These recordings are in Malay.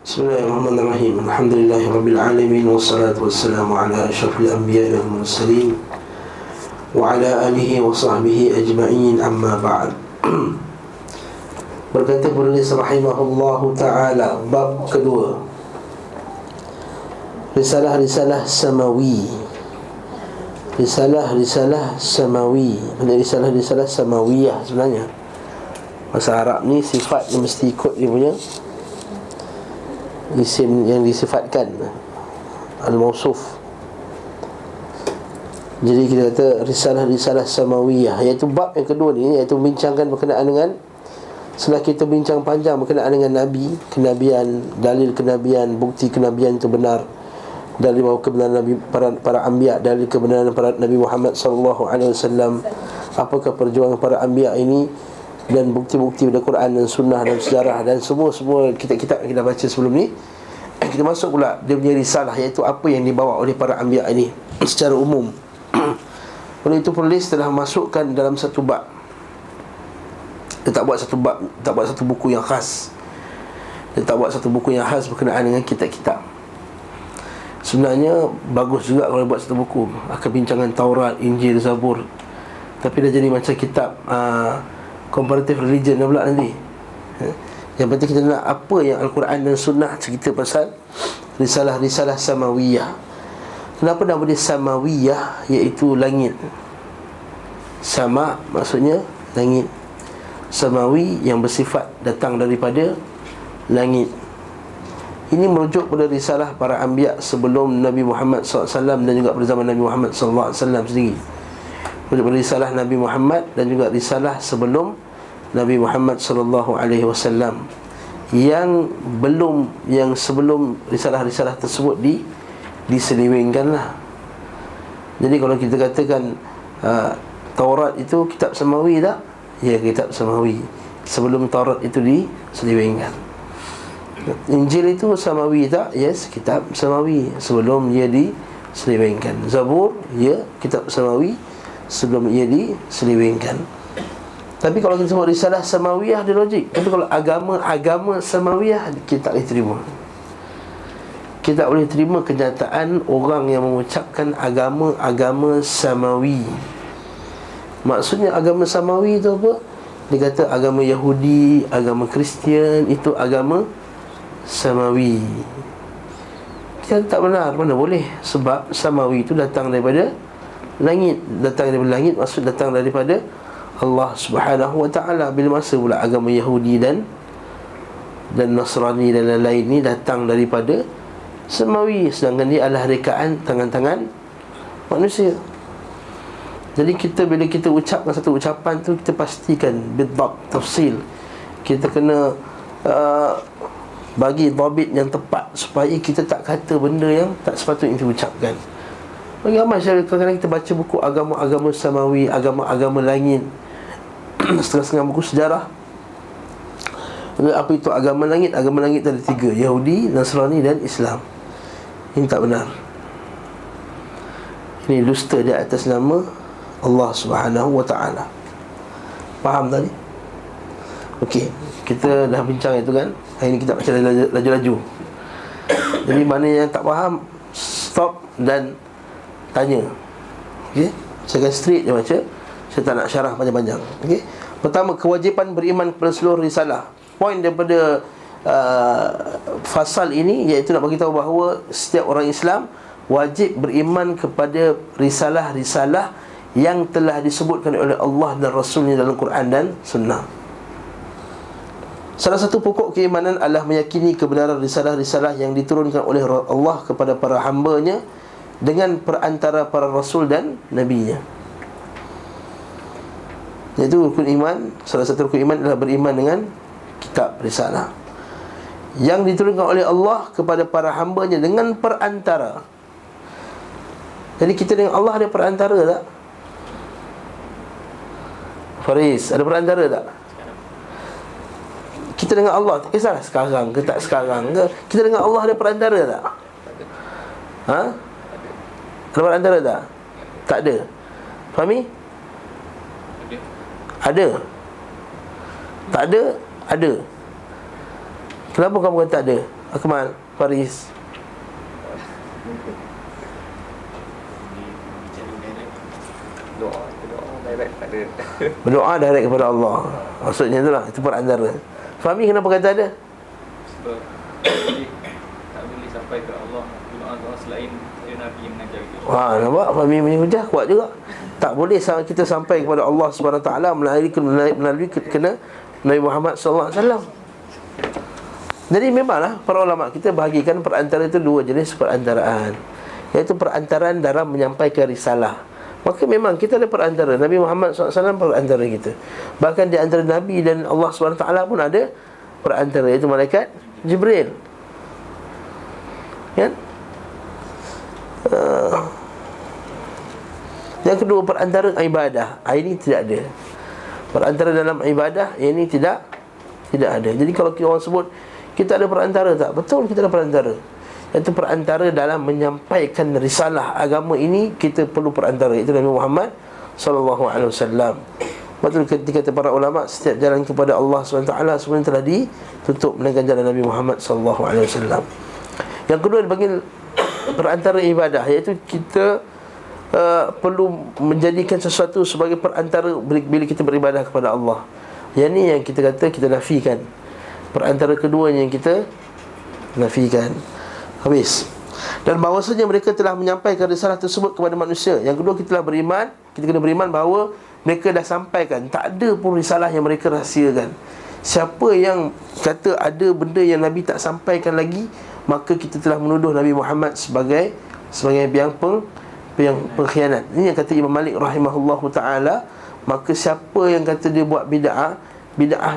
Bismillahirrahmanirrahim. Alhamdulillahirabbil alamin wassalatu wassalamu ala asyrafil anbiya'i wal mursalin wa ala alihi wa sahbihi ajma'in, amma ba'd. Berkata penulis rahimahullahu ta'ala, bab kedua, Risalah-risalah samawi. Risalah-risalah samawi. Maksudnya risalah-risalah samawiyah sebenarnya. Bahasa Arab ni sifat yang mesti ikut dia punya isim yang disifatkan, al-mausuf. Jadi kita kata risalah-risalah samawiyah, iaitu bab yang kedua ni, iaitu membincangkan berkenaan dengan, setelah kita bincang panjang berkenaan dengan Nabi, kenabian, dalil kenabian, bukti kenabian itu benar, dalil bahawa kebenaran Nabi, para anbiya, dalil kebenaran para Nabi Muhammad sallallahu alaihi wasallam, apakah perjuangan para anbiya ini, dan bukti-bukti dari Quran dan sunnah dan sejarah dan semua kitab-kitab yang kita baca sebelum ni. Kita masuk pula dia punya risalah, iaitu apa yang dibawa oleh para anbiya ini secara umum. Oleh itu penulis telah masukkan dalam satu bab. Dia tak buat satu bab, tak buat satu buku yang khas. Dia tak buat satu buku yang khas berkenaan dengan kitab-kitab. Sebenarnya bagus juga kalau buat satu buku akan bincangan Taurat, Injil, Zabur. Tapi dah jadi macam kitab comparative religion dah pula nanti. Yang penting kita nak apa yang Al-Quran dan Sunnah cerita pasal risalah-risalah samawiyah. Kenapa nama dia samawiyah, iaitu langit. Sama maksudnya langit. Samawi yang bersifat datang daripada langit. Ini merujuk pada risalah para anbiya sebelum Nabi Muhammad SAW dan juga pada zaman Nabi Muhammad SAW sendiri. Merujuk pada risalah Nabi Muhammad dan juga risalah sebelum Nabi Muhammad SAW yang sebelum risalah-risalah tersebut diselewengkanlah. Jadi kalau kita katakan Taurat itu kitab samawi tak? Ya, kitab samawi. Sebelum Taurat itu diselewengkan. Injil itu samawi tak? Yes, kitab samawi sebelum ia diselewengkan. Zabur, ya, kitab samawi sebelum ia diselewengkan. Tapi kalau kita sebut risalah samawiyah, dia logik. Tapi kalau agama samawiyah, kita tak boleh terima. Kita tak boleh terima kenyataan orang yang mengucapkan agama samawi. Maksudnya agama samawi itu apa? Dia kata agama Yahudi, agama Kristian itu agama samawi. Kita tak benar, mana boleh. Sebab samawi itu datang daripada langit. Datang daripada langit maksud datang daripada Allah Subhanahu wa ta'ala. Bila masa pula agama Yahudi dan Nasrani dan lain-lain ni datang daripada samawi, sedangkan dia adalah rekaan tangan-tangan manusia. Jadi bila kita ucapkan satu ucapan tu, kita pastikan bidab, tafsil. Kita kena bagi dhabit yang tepat supaya kita tak kata benda yang tak sepatutnya kita ucapkan. Bagi ramai kadang-kadang kita baca buku agama-agama samawi, agama-agama langit, setengah-setengah buku sejarah. Apa itu agama langit? Agama langit ada 3, Yahudi, Nasrani dan Islam. Ini tak benar. Ini dusta di atas nama Allah Subhanahu wa ta'ala. Faham tadi? Okey, kita dah bincang itu kan. Hari ini kita baca laju-laju. Jadi mana yang tak faham, stop dan tanya. Okey, saya akan straight je baca. Saya tak nak syarah panjang-panjang. Okey. Pertama, kewajipan beriman kepada seluruh risalah. Poin daripada fasal ini iaitu nak bagi tahu bahawa setiap orang Islam wajib beriman kepada risalah-risalah yang telah disebutkan oleh Allah dan Rasulnya dalam Quran dan Sunnah. Salah satu pokok keimanan adalah meyakini kebenaran risalah-risalah yang diturunkan oleh Allah kepada para hamba-Nya dengan perantara para Rasul dan Nabi-Nya. Iaitu rukun iman. Salah satu rukun iman adalah beriman dengan kitab risalah yang diturunkan oleh Allah kepada para hamba-Nya dengan perantara. Jadi kita dengan Allah ada perantara tak? Faris, ada perantara tak? Kita dengan Allah, tak kisah sekarang ke tak sekarang ke, kita dengan Allah ada perantara tak? Ha? Ada perantara tak? Tak ada. Fahami? Ada. Tak ada? Ada. Kenapa kamu kata tak ada? Akmal, Faris? Doa direct pada Berdoa direct kepada Allah. Maksudnya itulah, itu perantara. Fahmi kenapa kata ada? Sebab tak boleh sampai ke Allah doa selain dari Nabi yang mengajar itu. Wah, nampak Fahmi punya hujah kuat juga. Tak boleh kita sampai kepada Allah Subhanahu Wa Taala melalui kena Nabi Muhammad sallallahu alaihi wasallam. Jadi memanglah para ulama kita bahagikan perantara itu dua jenis perantaraan, iaitu perantaraan dalam menyampaikan risalah. Maka memang kita ada perantara. Nabi Muhammad SAW perantara kita. Bahkan di antara Nabi dan Allah SWT pun ada perantara, iaitu malaikat Jibril. Kan? Yang kedua, perantara ibadah. Ini tidak ada. Perantara dalam ibadah, ini tidak ada. Jadi kalau orang sebut kita ada perantara, tak? Betul, kita ada perantara. Itu perantara dalam menyampaikan risalah agama ini, kita perlu perantara, itu Nabi Muhammad sallallahu alaihi wasallam. Betul ketika kata para ulama, setiap jalan kepada Allah SWT sebenarnya telah ditutup dengan jalan Nabi Muhammad sallallahu alaihi wasallam. Yang kedua dipanggil perantara ibadah, iaitu kita perlu menjadikan sesuatu sebagai perantara bila kita beribadah kepada Allah. Yang ni yang kita kata kita nafikan. Perantara kedua yang kita nafikan. Habis. Dan bahawasanya mereka telah menyampaikan risalah tersebut kepada manusia. Yang kedua, kita telah beriman, kita kena beriman bahawa mereka dah sampaikan. Tak ada pun risalah yang mereka rahsiakan. Siapa yang kata ada benda yang Nabi tak sampaikan lagi, maka kita telah menuduh Nabi Muhammad sebagai yang pengkhianat. Ini yang kata Imam Malik rahimahullahu ta'ala. Maka siapa yang kata dia buat bid'ah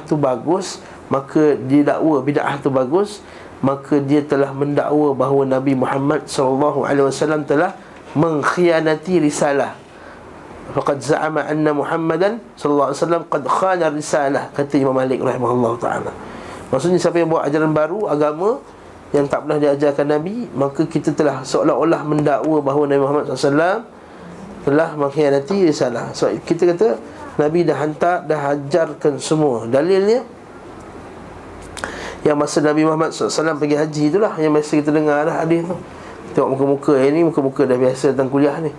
tu bagus, maka dia dakwa bid'ah tu bagus, maka dia telah mendakwa bahawa Nabi Muhammad SAW telah mengkhianati risalah. Faqad za'ama anna Muhammadan SAW qad khana risalah, kata Imam Malik rahimahullah ta'ala. Maksudnya siapa yang buat ajaran baru, agama yang tak pernah diajarkan Nabi, maka kita telah seolah-olah mendakwa bahawa Nabi Muhammad SAW telah mengkhianati risalah. So kita kata Nabi dah hantar, dah ajarkan semua. Dalilnya yang masa Nabi Muhammad SAW pergi haji itulah, yang masa kita dengar dah hadis tu. Tengok muka-muka ini, muka-muka dah biasa datang kuliah ni.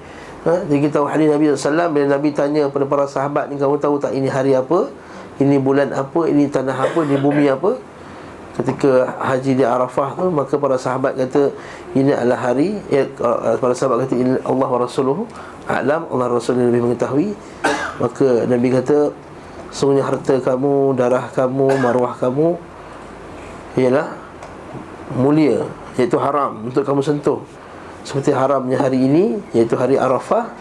Jadi kita tahu hadis Nabi SAW, bila Nabi tanya kepada para sahabat ni, kamu tahu tak ini hari apa, ini bulan apa, ini tanah apa, ini bumi apa? Ketika haji di Arafah tu, maka para sahabat kata ini adalah hari para sahabat kata Allah wa Rasuluhu a'lam, Allah Rasul lebih mengetahui. Maka Nabi kata, sungguhnya harta kamu, darah kamu, maruah kamu ialah mulia, iaitu haram untuk kamu sentuh, seperti haramnya hari ini, iaitu hari Arafah,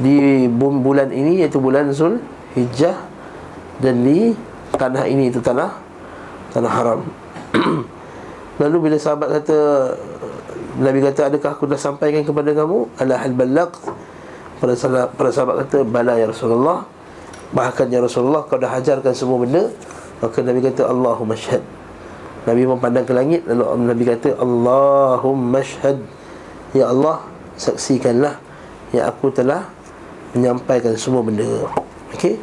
di bulan ini, iaitu bulan Zulhijjah, dan di tanah ini, itu tanah haram. Lalu bila sahabat kata, Nabi kata, adakah aku dah sampaikan kepada kamu? Ala hal ballaq? Para sahabat kata, bala ya Rasulullah. Bahkan ya Rasulullah, kau dah ajarkan semua benda. Maka Nabi kata, Allahumma syahad. Nabi memandang ke langit, lalu Nabi kata, Allahumma syahad, ya Allah, saksikanlah yang aku telah menyampaikan semua benda. Okey.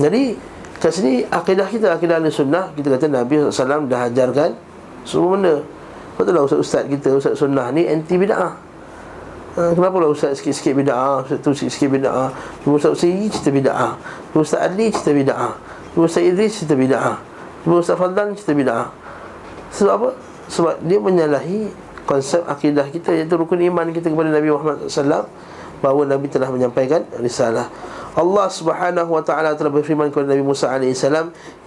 Jadi kat sini akidah kita, akidah Ahlussunnah, kita kata Nabi SAW dah ajarkan semua benda. Betul lah ustaz kita, ustaz sunnah ni anti bid'ah. Kenapa lah ustaz sikit-sikit bid'ah, ustaz tu sikit-sikit bid'ah, ustaz Usairi cerita bid'ah, ustaz Adli cerita bid'ah, ustaz Idris cerita bid'ah, ustaz Fadlan cerita bid'ah. Sebab apa? Sebab dia menyalahi konsep akidah kita, iaitu rukun iman kita kepada Nabi Muhammad SAW, bahawa Nabi telah menyampaikan risalah. Allah Subhanahu wa ta'ala telah berfirman kepada Nabi Musa AS,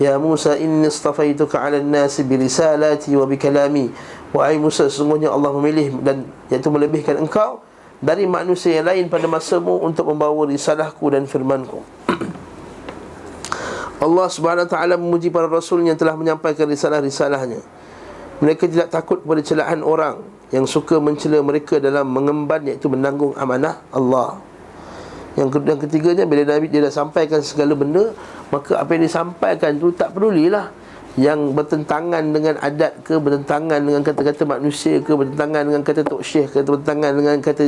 Ya Musa, inni istafaituka 'ala an-nasi bi risalati wa bi kalami. Wahai Musa, sesungguhnya Allah memilih dan iaitu melebihkan engkau dari manusia yang lain pada masamu untuk membawa risalahku dan firmanku. Allah Subhanahu wa ta'ala memuji para rasul yang telah menyampaikan risalah-risalahnya. Mereka tidak takut kepada celaan orang yang suka mencela mereka dalam mengemban, iaitu menanggung amanah Allah. Yang ketiganya, bila Nabi dia dah sampaikan segala benda, maka apa yang disampaikan tu tak pedulilah yang bertentangan dengan adat ke, bertentangan dengan kata-kata manusia ke, bertentangan dengan kata tok syekh ke, bertentangan dengan kata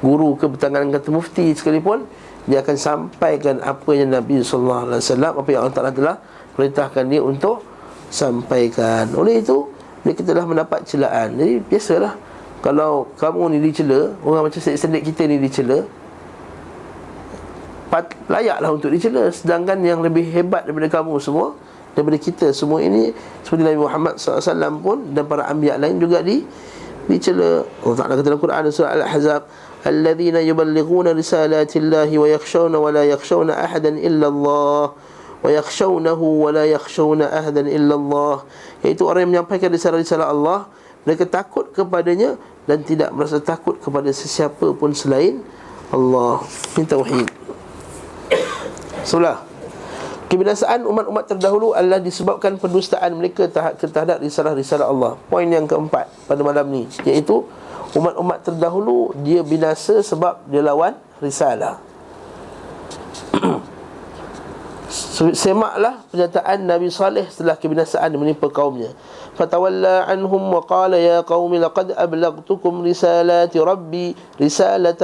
guru ke, bertentangan dengan kata mufti sekalipun, dia akan sampaikan apa yang Nabi SAW, apa yang Allah Ta'ala telah perintahkan dia untuk sampaikan. Oleh itu, Mereka telah mendapat celaan. Jadi biasalah, kalau kamu ni dicela, orang macam sadik kita ni dicela, layaklah untuk dicela. Sedangkan yang lebih hebat daripada kamu semua, daripada kita semua ini, seperti Nabi Muhammad SAW pun dan para anbiya lain juga dicela. Allah Ta'ala kata dalam Quran surah Al-Ahzab, alladzina yuballighuna risalatillahi wa yakhshawna wa la yakhshawna ahadan illa Allah wa yakhshawnahu wa la yakhshawna ahadan illa Allah. Iaitu orang yang menyampaikan risalah-risalah Allah, mereka takut kepadanya dan tidak merasa takut kepada sesiapa pun selain Allah. Ini tauhid. Sebelah, kebinasaan umat-umat terdahulu adalah disebabkan pendustaan mereka terhadap risalah-risalah Allah. Poin yang keempat pada malam ni, iaitu umat-umat terdahulu dia binasa sebab dia lawan risalah. Semaklah pernyataan Nabi Saleh setelah kebinasaan menimpa kaumnya. Fatawalla anhum wa qala ya qaumi laqad ablaghtukum risalata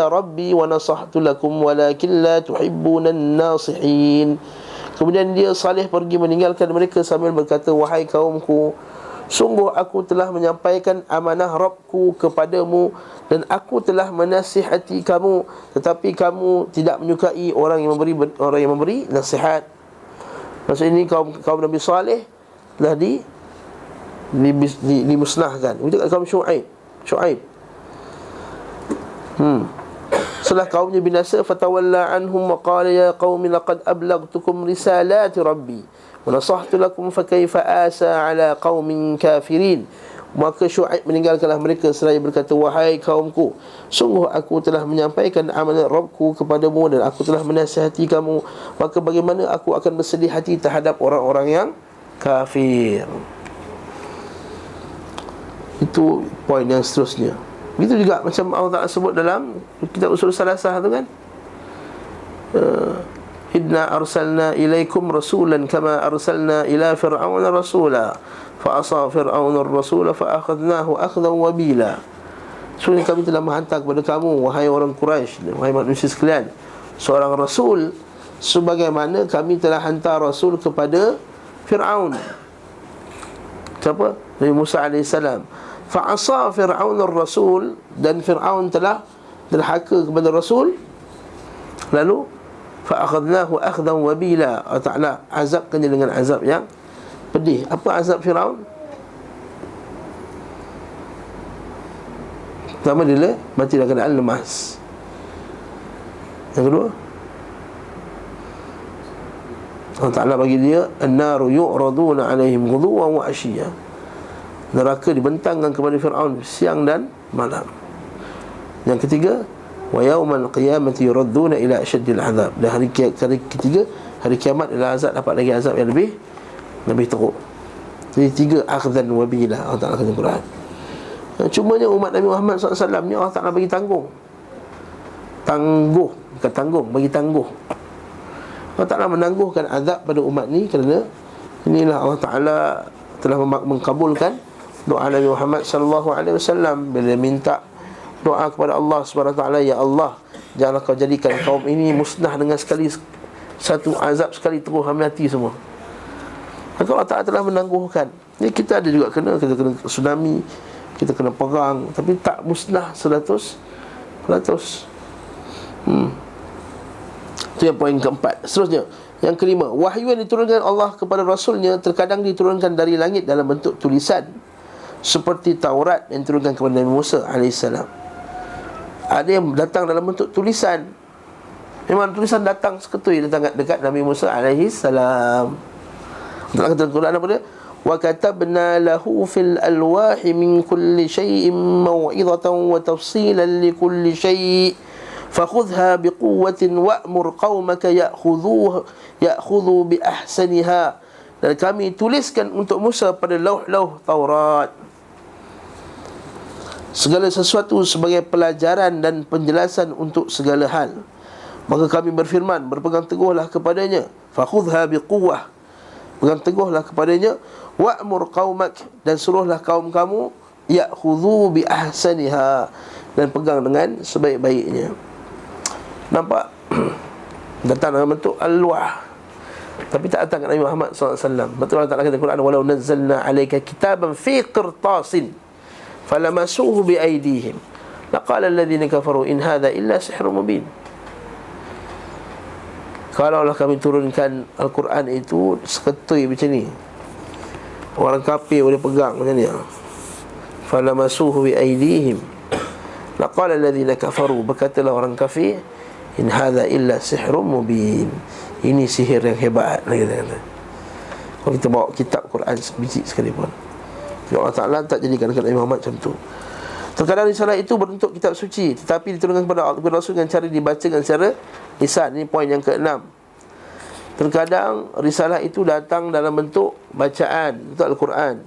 rabbi wa nasahtu lakum walakin la tuhibbunan nasihin. Kemudian dia Saleh pergi meninggalkan mereka sambil berkata, wahai kaumku, sungguh aku telah menyampaikan amanah Rabbku kepadamu dan aku telah menasihati kamu, tetapi kamu tidak menyukai orang yang memberi nasihat. Maksud ini kaum Nabi Saleh telah dimusnahkan. Itu kaum Syuaib. Setelah kaumnya binasa, fatawalla anhum wa qala ya qaumi laqad ablaghtukum risalati rabbi wa nasahtu lakum fa kaifa asa ala qaumin kafirin. Maka Syuaib meninggalkanlah mereka seraya berkata, wahai kaumku, sungguh aku telah menyampaikan amanat Rabbku kepadamu dan aku telah menasihati kamu, maka bagaimana aku akan bersedih hati terhadap orang-orang yang kafir. Itu poin yang seterusnya. Begitu juga macam Allah Ta'ala sebut dalam kitab Usul Salasah tu kan, Inna arsalna ilaikum rasulan kama arsalna ila fir'auna rasula fa asa fir'auna ar-rasula fa akhadnahu akhdan wabila. Sungguh kami telah menghantar kepada kamu, wahai orang Quraisy, wahai manusia sekalian, seorang rasul sebagaimana kami telah hantar rasul kepada Fir'aun. Siapa? Nabi Musa AS. Fa'asa Fir'aun ar-rasul, dan Fir'aun telah derhaka kepada rasul. Lalu fa'akhadnahu akhdan wabila, Allah Ta'ala azabkan dia dengan azab yang pedih. Apa azab Fir'aun? Pertama, dia mati dalam keadaan lemas. Yang kedua, Allah Ta'ala bagi dia an-naru yu'raduna alaihim ghuduwan wa ashiya. Neraka dibentangkan kepada Fir'aun siang dan malam. Yang ketiga, wa yaumal qiyamati yuradduna ila asyaddil azab. Dan hari ketiga, hari kiamat adalah azab, dapat lagi azab yang lebih teruk. Jadi tiga akhdan wabila, Allah Ta'ala kata Quran. Cumanya umat Nabi Muhammad SAW ni Allah Ta'ala bagi tangguh, bukan tanggung, bagi tangguh. Allah Ta'ala menangguhkan azab pada umat ni kerana inilah Allah Ta'ala telah mengkabulkan doa Nabi Muhammad SAW bila minta doa kepada Allah Subhanahu Wa Ta'ala, ya Allah, janganlah kau jadikan kaum ini musnah dengan satu azab sekali terus mati semua. Maka Allah Ta'ala telah menangguhkan. Ni kita ada juga kita kena tsunami, kita kena perang, tapi tak musnah 100%. Itu yang poin keempat. Seterusnya, yang kelima, wahyu yang diturunkan Allah kepada Rasulnya terkadang diturunkan dari langit dalam bentuk tulisan, seperti Taurat yang diturunkan kepada Nabi Musa AS. Ada yang datang dalam bentuk tulisan. Memang tulisan datang seketui dekat Nabi Musa AS. Allah kata dalam Quran apa dia? Wa katabna lahu fil alwahi min kulli shay'in maw'izatan wa tafsilan li kulli syai' fakhudha biquwwatin wa'mur qaumaka ya'khudhu bi ahsaniha. Dan kami tuliskan untuk Musa pada lauh-lauh Taurat segala sesuatu sebagai pelajaran dan penjelasan untuk segala hal. Maka kami berfirman, berpegang teguhlah kepadanya, fakhudha biquwwah, pegang teguhlah kepadanya, wa'mur qaumak, dan suruhlah kaum kamu, ya'khudhu bi ahsaniha, dan pegang dengan sebaik-baiknya. Nampak? Datang dalam bentuk al-wah. tapi tak datang kat Nabi Muhammad SAW. Betul Allah Ta'ala kata Quran, walau nazzalna alayka kitaban fi qirtasin falamasuhu bi aydihim laqala alladhina kafaru in hadha illa sihrun mubin. Kalaulah kami turunkan Al-Quran itu seketui macam ni, orang kafir boleh pegang macam ni, falamasuhu bi aydihim laqala alladhina kafaru, berkatalah orang kafir, in hadha illa sihrun mubin, ini sihir yang hebat. Kalau kita bawa kitab Quran sebiji sekalipun, Allah Ta'ala tak jadikan Nabi Muhammad macam tu. Terkadang risalah itu berbentuk kitab suci, tetapi diturunkan kepada Rasul dengan cara dibacakan secara lisan. Ini poin yang ke-6. Terkadang risalah itu datang dalam bentuk bacaan, untuk Al-Quran.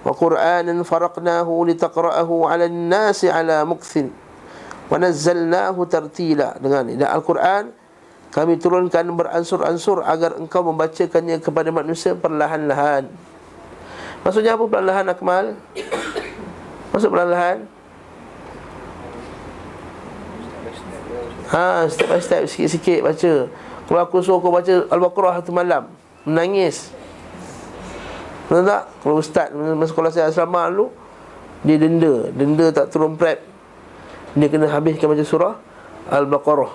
Wa Qur'anan faraqnahu litaqra'ahu 'alan nasi 'ala mukthin wa nazzalnahu tartila. Dengan ini, dan Al-Quran kami turunkan beransur-ansur agar engkau membacakannya kepada manusia perlahan-lahan. Maksudnya apa perlahan-lahan, Akmal? Maksud perlahan-lahan? Step by step, sikit-sikit baca. Kalau aku suruh kau baca Al-Baqarah satu malam, menangis. Betul tak? Kalau ustaz masa sekolah saya asrama dulu, dia denda tak turun prep, dia kena habiskan baca surah Al-Baqarah.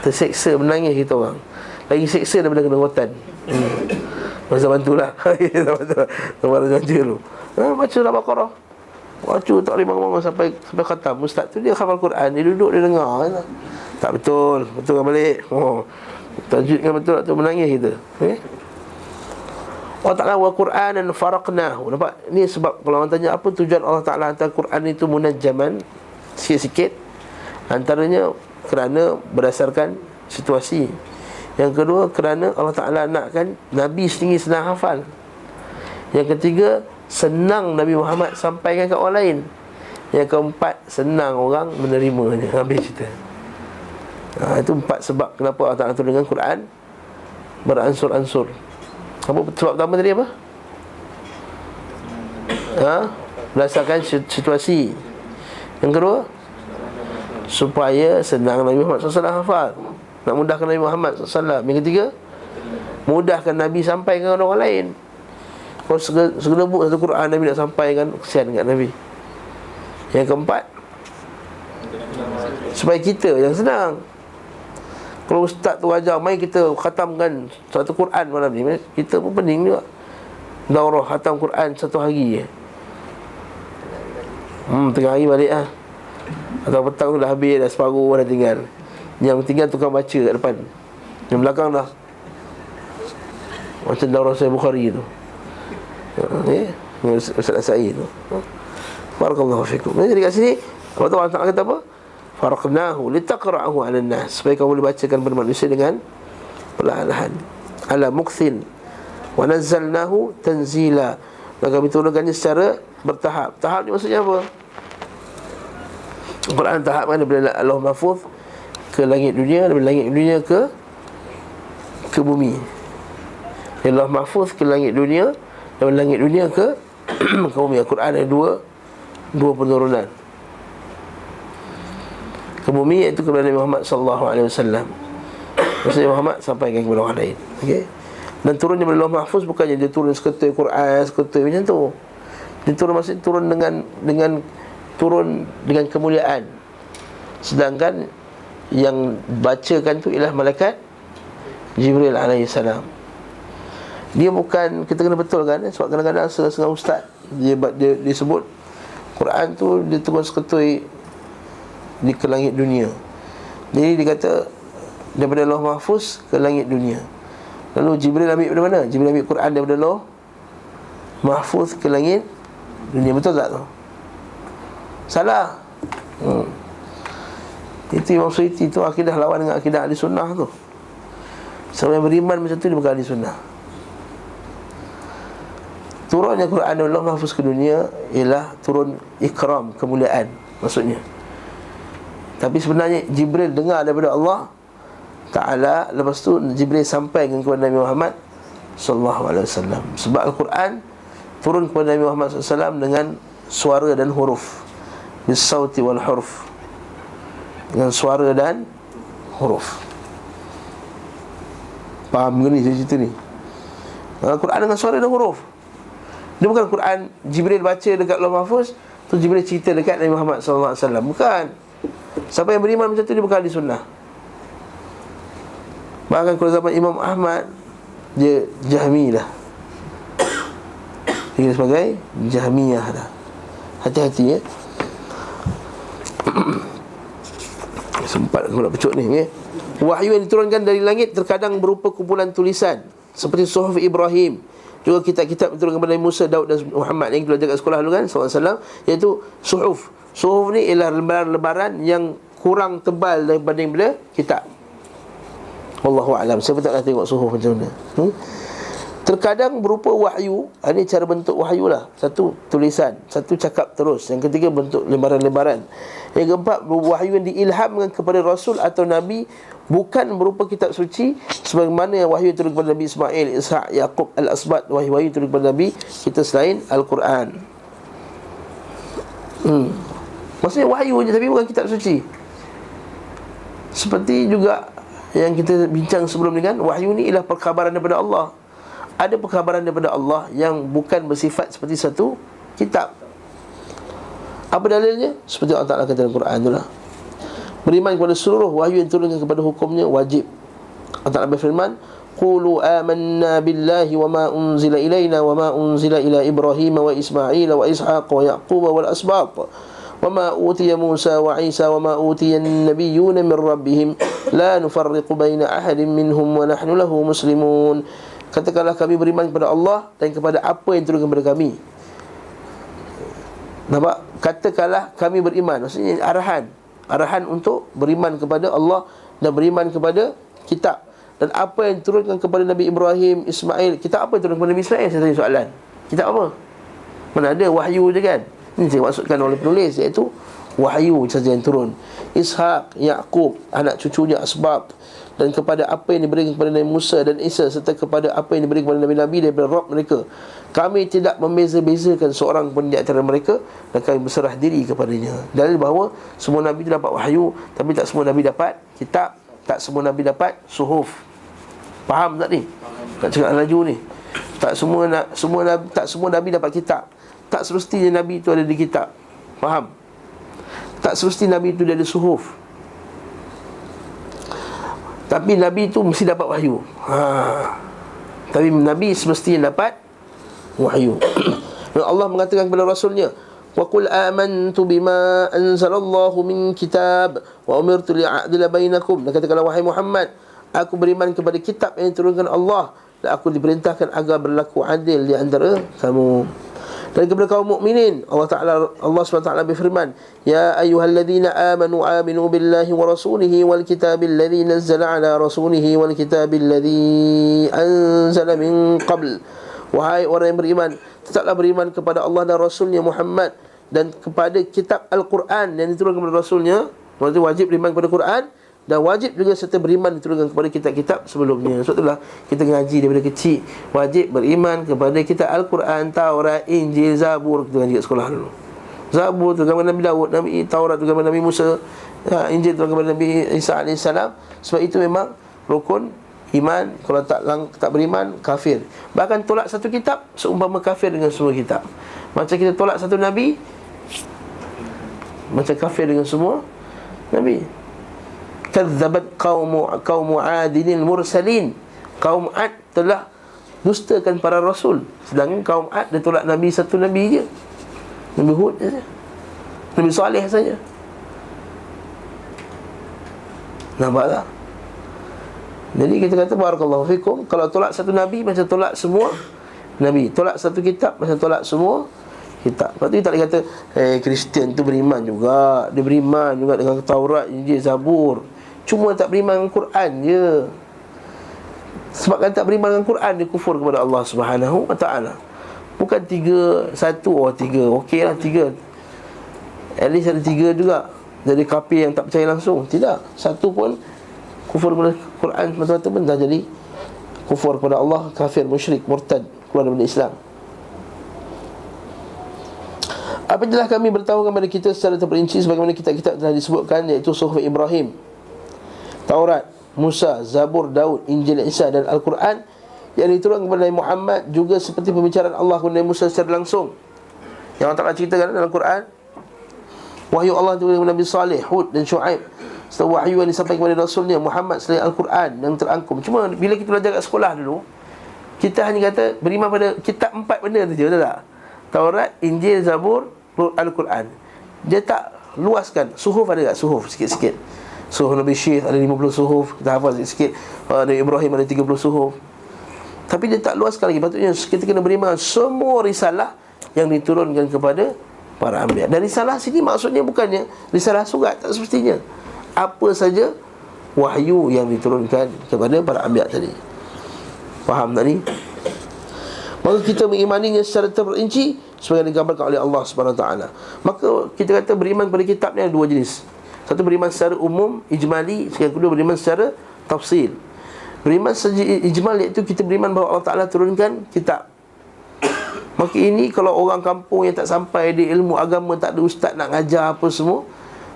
Terseksa, menangis kita orang. Lagi seksa daripada kena rotan. Masa bantulah. Sama ada janji dulu. Baca Al-Baqarah. Baca tak boleh bangun sampai khatam. Ustaz tu dia hafal Quran, dia duduk, dia dengar. Tak betul, betulkan balik. Tajwid kan betul tak tu, menangis kita. Allah Ta'ala wa Qur'anan faraqnahu. Nampak? Ni sebab kalau orang tanya apa tujuan Allah Ta'ala hantar Quran itu munajjaman, sikit-sikit, antaranya kerana berdasarkan situasi. Yang kedua, kerana Allah Ta'ala nakkan Nabi sendiri senang hafal. Yang ketiga, senang Nabi Muhammad sampaikan ke orang lain. Yang keempat, senang orang menerimanya. Habis cerita. Itu 4 sebab kenapa Allah Ta'ala turunkan Quran beransur-ansur. Apa sebab pertama tadi apa? Berdasarkan situasi. Yang kedua, supaya senang Nabi Muhammad SAW hafal, nak mudahkan Nabi Muhammad SAW. Yang ketiga, mudahkan Nabi sampaikan kepada orang lain. Kalau segelebuk satu Quran Nabi nak sampaikan, kesian kat Nabi. Yang keempat, supaya kita yang senang. Kalau ustaz tu ajar, mari kita khatamkan satu Quran malam ni, kita pun pening juga. Daurah khatam Quran satu hari je. Tengah hari balik lah. Atau petang tu dah habis, dah separuh, dah tinggal. Yang tinggal tukang baca kat depan. Yang belakang dah macam daurah Sahih Bukhari tu. Ustaz Sa'id tu. Barakallahu fikum. Jadi kat sini Allah Ta'ala kata apa? Faraqnahu litaqra'ahu 'alan nas, supaya kau boleh bacakan kepada manusia dengan perlahan-lahan. Ala mukthin wa nazzalnahu tanzila. Dan kami turunkannya secara bertahap. Tahap ni maksudnya apa? Quran tahap kan, daripada Allah Mahfuz ke langit dunia, daripada langit dunia ke bumi. Dari Allah Mahfuz ke langit dunia, daripada langit dunia ke bumi. Al-Quran ada dua penurunan. Ke bumi, iaitu kepada Nabi Muhammad SAW. Maksudnya Muhammad sampaikan kepada orang lain. Okey. Dan turun daripada Allah Mahfuz bukannya dia turun seketui Quran, seketui macam tu. Dia turun, maksudnya turun dengan kemuliaan. Sedangkan yang bacakan tu ialah malaikat Jibril alaihissalam. Dia bukan, kita kena betulkan, sebab kadang-kadang setengah ustaz dia sebut Quran tu dia turun seketui di ke langit dunia. Jadi dia kata daripada Allah Mahfuz ke langit dunia. Lalu Jibril ambil daripada mana? Jibril ambil Quran daripada Allah Mahfuz ke langit dunia. Betul tak tu? Salah. Itu Imam Suyuti tu akidah lawan dengan akidah ahli sunnah tu. Siapa yang beriman macam tu dia bukan ahli sunnah. Turunnya Quran dari Allah Mahfuz ke dunia ialah turun ikram, kemuliaan maksudnya. Tapi sebenarnya Jibril dengar daripada Allah Ta'ala, lepas tu Jibril sampaikan kepada Nabi Muhammad SAW. Sebab Al-Quran turun kepada Nabi Muhammad SAW dengan suara dan huruf, bisauti wal huruf, dengan suara dan huruf. Faham ke ni cerita ni? Quran dengan suara dan huruf. Dia bukan Quran Jibril baca dekat Lauh Mahfuz, tu Jibril cerita dekat Nabi Muhammad sallallahu alaihi wasallam. Bukan. Siapa yang beriman macam tu dia bukan ahli sunnah. Bahkan kalau zaman Imam Ahmad, dia Jahmi dah. Dia sebagai Jahmiyah dah. Hati-hati ya. Sempat aku nak pecut ni okay? Wahyu yang diturunkan dari langit terkadang berupa kumpulan tulisan seperti Suhuf Ibrahim, juga kitab-kitab diturunkan kepada Musa, Daud dan Muhammad yang kita belajar kat sekolah dulu kan SAW, iaitu suhuf. Suhuf ni ialah lembaran-lembaran yang kurang tebal daripada kitab. Wallahu a'lam. Saya tak nak tengok suhuf macam mana. Terkadang berupa wahyu. Ini cara bentuk wahyu lah. Satu tulisan, satu cakap terus. Yang ketiga bentuk lembaran-lembaran. Yang keempat, wahyu yang diilhamkan kepada Rasul atau Nabi, bukan berupa kitab suci, sebagaimana yang wahyu turun kepada Nabi Ismail, Ishaq, Yaqub, Al-Asbat. Wahyu turun kepada Nabi kita selain Al-Quran. Maksudnya wahyu je, tapi bukan kitab suci. Seperti juga yang kita bincang sebelum ni kan, wahyu ni ialah perkhabaran daripada Allah. Ada perkhabaran daripada Allah yang bukan bersifat seperti satu kitab. Apa dalilnya? Seperti Allah Ta'ala kata dalam Quran itulah. Beriman kepada seluruh wahyu yang turunkan kepada hukumnya wajib. Allah Ta'ala berfirman, Qulu amanna billahi wa ma unzila ilayna wa ma unzila ila Ibrahim wa Ismail wa Ishaq wa Yaqub wal asbaq wa ma utiya Musa wa Isa wa ma utiya an-nabiyyuna min rabbihim la nufarriqu baina ahadin minhum wa nahnu lahu muslimun. Katakanlah kami beriman kepada Allah dan kepada apa yang turunkan kepada kami. Nampak? Katakanlah kami beriman. Maksudnya arahan untuk beriman kepada Allah dan beriman kepada kitab. Dan apa yang turunkan kepada Nabi Ibrahim, Ismail. Kitab apa yang turunkan kepada Nabi Ismail? Saya tanya soalan. Kitab apa? Mana ada wahyu je kan? Ini saya maksudkan oleh penulis, iaitu wahyu saja yang turun. Ishaq, Yaqub, anak cucunya Asbab. Dan kepada apa yang diberikan kepada Nabi Musa dan Isa, serta kepada apa yang diberikan kepada Nabi-Nabi daripada Rabb mereka. Kami tidak membeza-bezakan seorang pun di antara mereka, dan kami berserah diri kepadanya. Dalil bahawa semua Nabi itu dapat wahyu, tapi tak semua Nabi dapat kitab, tak semua Nabi dapat suhuf. Faham tak ni? Tak cakap laju ni. Tak semua Nabi dapat kitab. Tak semestinya Nabi itu ada di kitab. Faham? Tak semestinya Nabi itu ada suhuf. Tapi Nabi itu mesti dapat wahyu. Tapi Nabi semestinya dapat wahyu. Dan Allah mengatakan kepada Rasulnya, wa qul amantu bima anzalallahu min kitab wa umirtu li'adila bainakum. Dan katakanlah, wahai Muhammad, aku beriman kepada kitab yang diturunkan Allah, dan aku diperintahkan agar berlaku adil di antara kamu. Dan kepada kaum mukminin, Allah SWT berfirman, ya ayyuhalladzina amanu aminu billahi wa rasulihi wal kitabil ladzi nazzala ala rasulihi wal kitabil ladzi anzala min qabl. Wahai orang yang beriman, tetaplah beriman kepada Allah dan Rasulnya Muhammad, dan kepada kitab Al-Quran yang diturunkan kepada Rasulnya. Maksudnya wajib beriman kepada Quran, dan wajib juga serta beriman diturunkan kepada kitab-kitab sebelumnya. Sebab itulah kita ngaji daripada kecil, wajib beriman kepada kitab Al-Quran, Taurat, Injil, Zabur. Kita ngaji kat sekolah dulu. Zabur turunkan kepada Nabi Daud, Taurat turunkan kepada Nabi Musa, Injil turunkan kepada Nabi Isa AS. Sebab itu memang rukun iman. Kalau tak beriman, kafir. Bahkan tolak satu kitab seumpama kafir dengan semua kitab. Macam kita tolak satu Nabi, macam kafir dengan semua Nabi. Kadzabat qaumu Adil mursalin. Kaum Ad telah dustakan para rasul. Sedangkan kaum Ad dia tolak Nabi, satu Nabi je, Nabi Hud saja, Nabi Saleh saja. Nampak tak? Jadi kita kata barakallahu fikum, kalau tolak satu Nabi macam tolak semua Nabi. Tolak satu kitab macam tolak semua kitab. Lepas tu tak boleh kata Kristian tu beriman juga. Dia beriman juga dengan Taurat, Injil, Zabur, cuma tak beriman dengan Quran je. Sebab kan tak beriman dengan Quran, dia kufur kepada Allah Subhanahu Wa Ta'ala. Bukan tiga, satu, tiga, okey lah tiga, at least ada tiga juga. Jadi kafir yang tak percaya langsung. Tidak, satu pun kufur kepada Quran semata-mata pun dah jadi kufur kepada Allah, kafir, musyrik, murtad, keluar daripada Islam. Apabila kami beritahu kepada kita secara terperinci sebagaimana kitab-kitab telah disebutkan, iaitu Suhuf Ibrahim, Taurat, Musa, Zabur, Daud, Injil, Isa dan Al-Quran yang diturunkan kepada Nabi Muhammad juga seperti pembicaraan Allah kepada Nabi Musa secara langsung, yang Allah Ta'ala ceritakan dalam Al-Quran. Wahyu Allah kepada Nabi Saleh, Hud dan Shu'aib, serta wahyu yang disampaikan kepada Rasulnya Muhammad selain Al-Quran yang terangkum. Cuma bila kita belajar kat sekolah dulu, kita hanya kata beriman pada kitab 4 benda tu je, betul tak? Taurat, Injil, Zabur, Al-Quran. Dia tak luaskan. Suhuf ada tak? Suhuf sikit-sikit. Suhuf Nabi Syekh ada 50 suhuf, kita hafal sikit-sikit. Nabi Ibrahim ada 30 suhuf. Tapi dia tak luaskan lagi. Patutnya kita kena beriman semua risalah yang diturunkan kepada para anbiya. Dan risalah sini maksudnya bukannya risalah surat, tak semestinya. Apa saja wahyu yang diturunkan kepada para anbiya tadi. Faham tak ni? Maka kita mengimaninya secara terperinci sebagai digambarkan oleh Allah Subhanahu Wa Taala. Maka kita kata beriman kepada kitab ni ada 2 jenis. Satu beriman secara umum, ijmali. Yang kedua beriman secara tafsil. Beriman secara ijmal iaitu kita beriman bahawa Allah Ta'ala turunkan kitab. Maka ini kalau orang kampung yang tak sampai di ilmu agama, tak ada ustaz nak ngajar apa semua,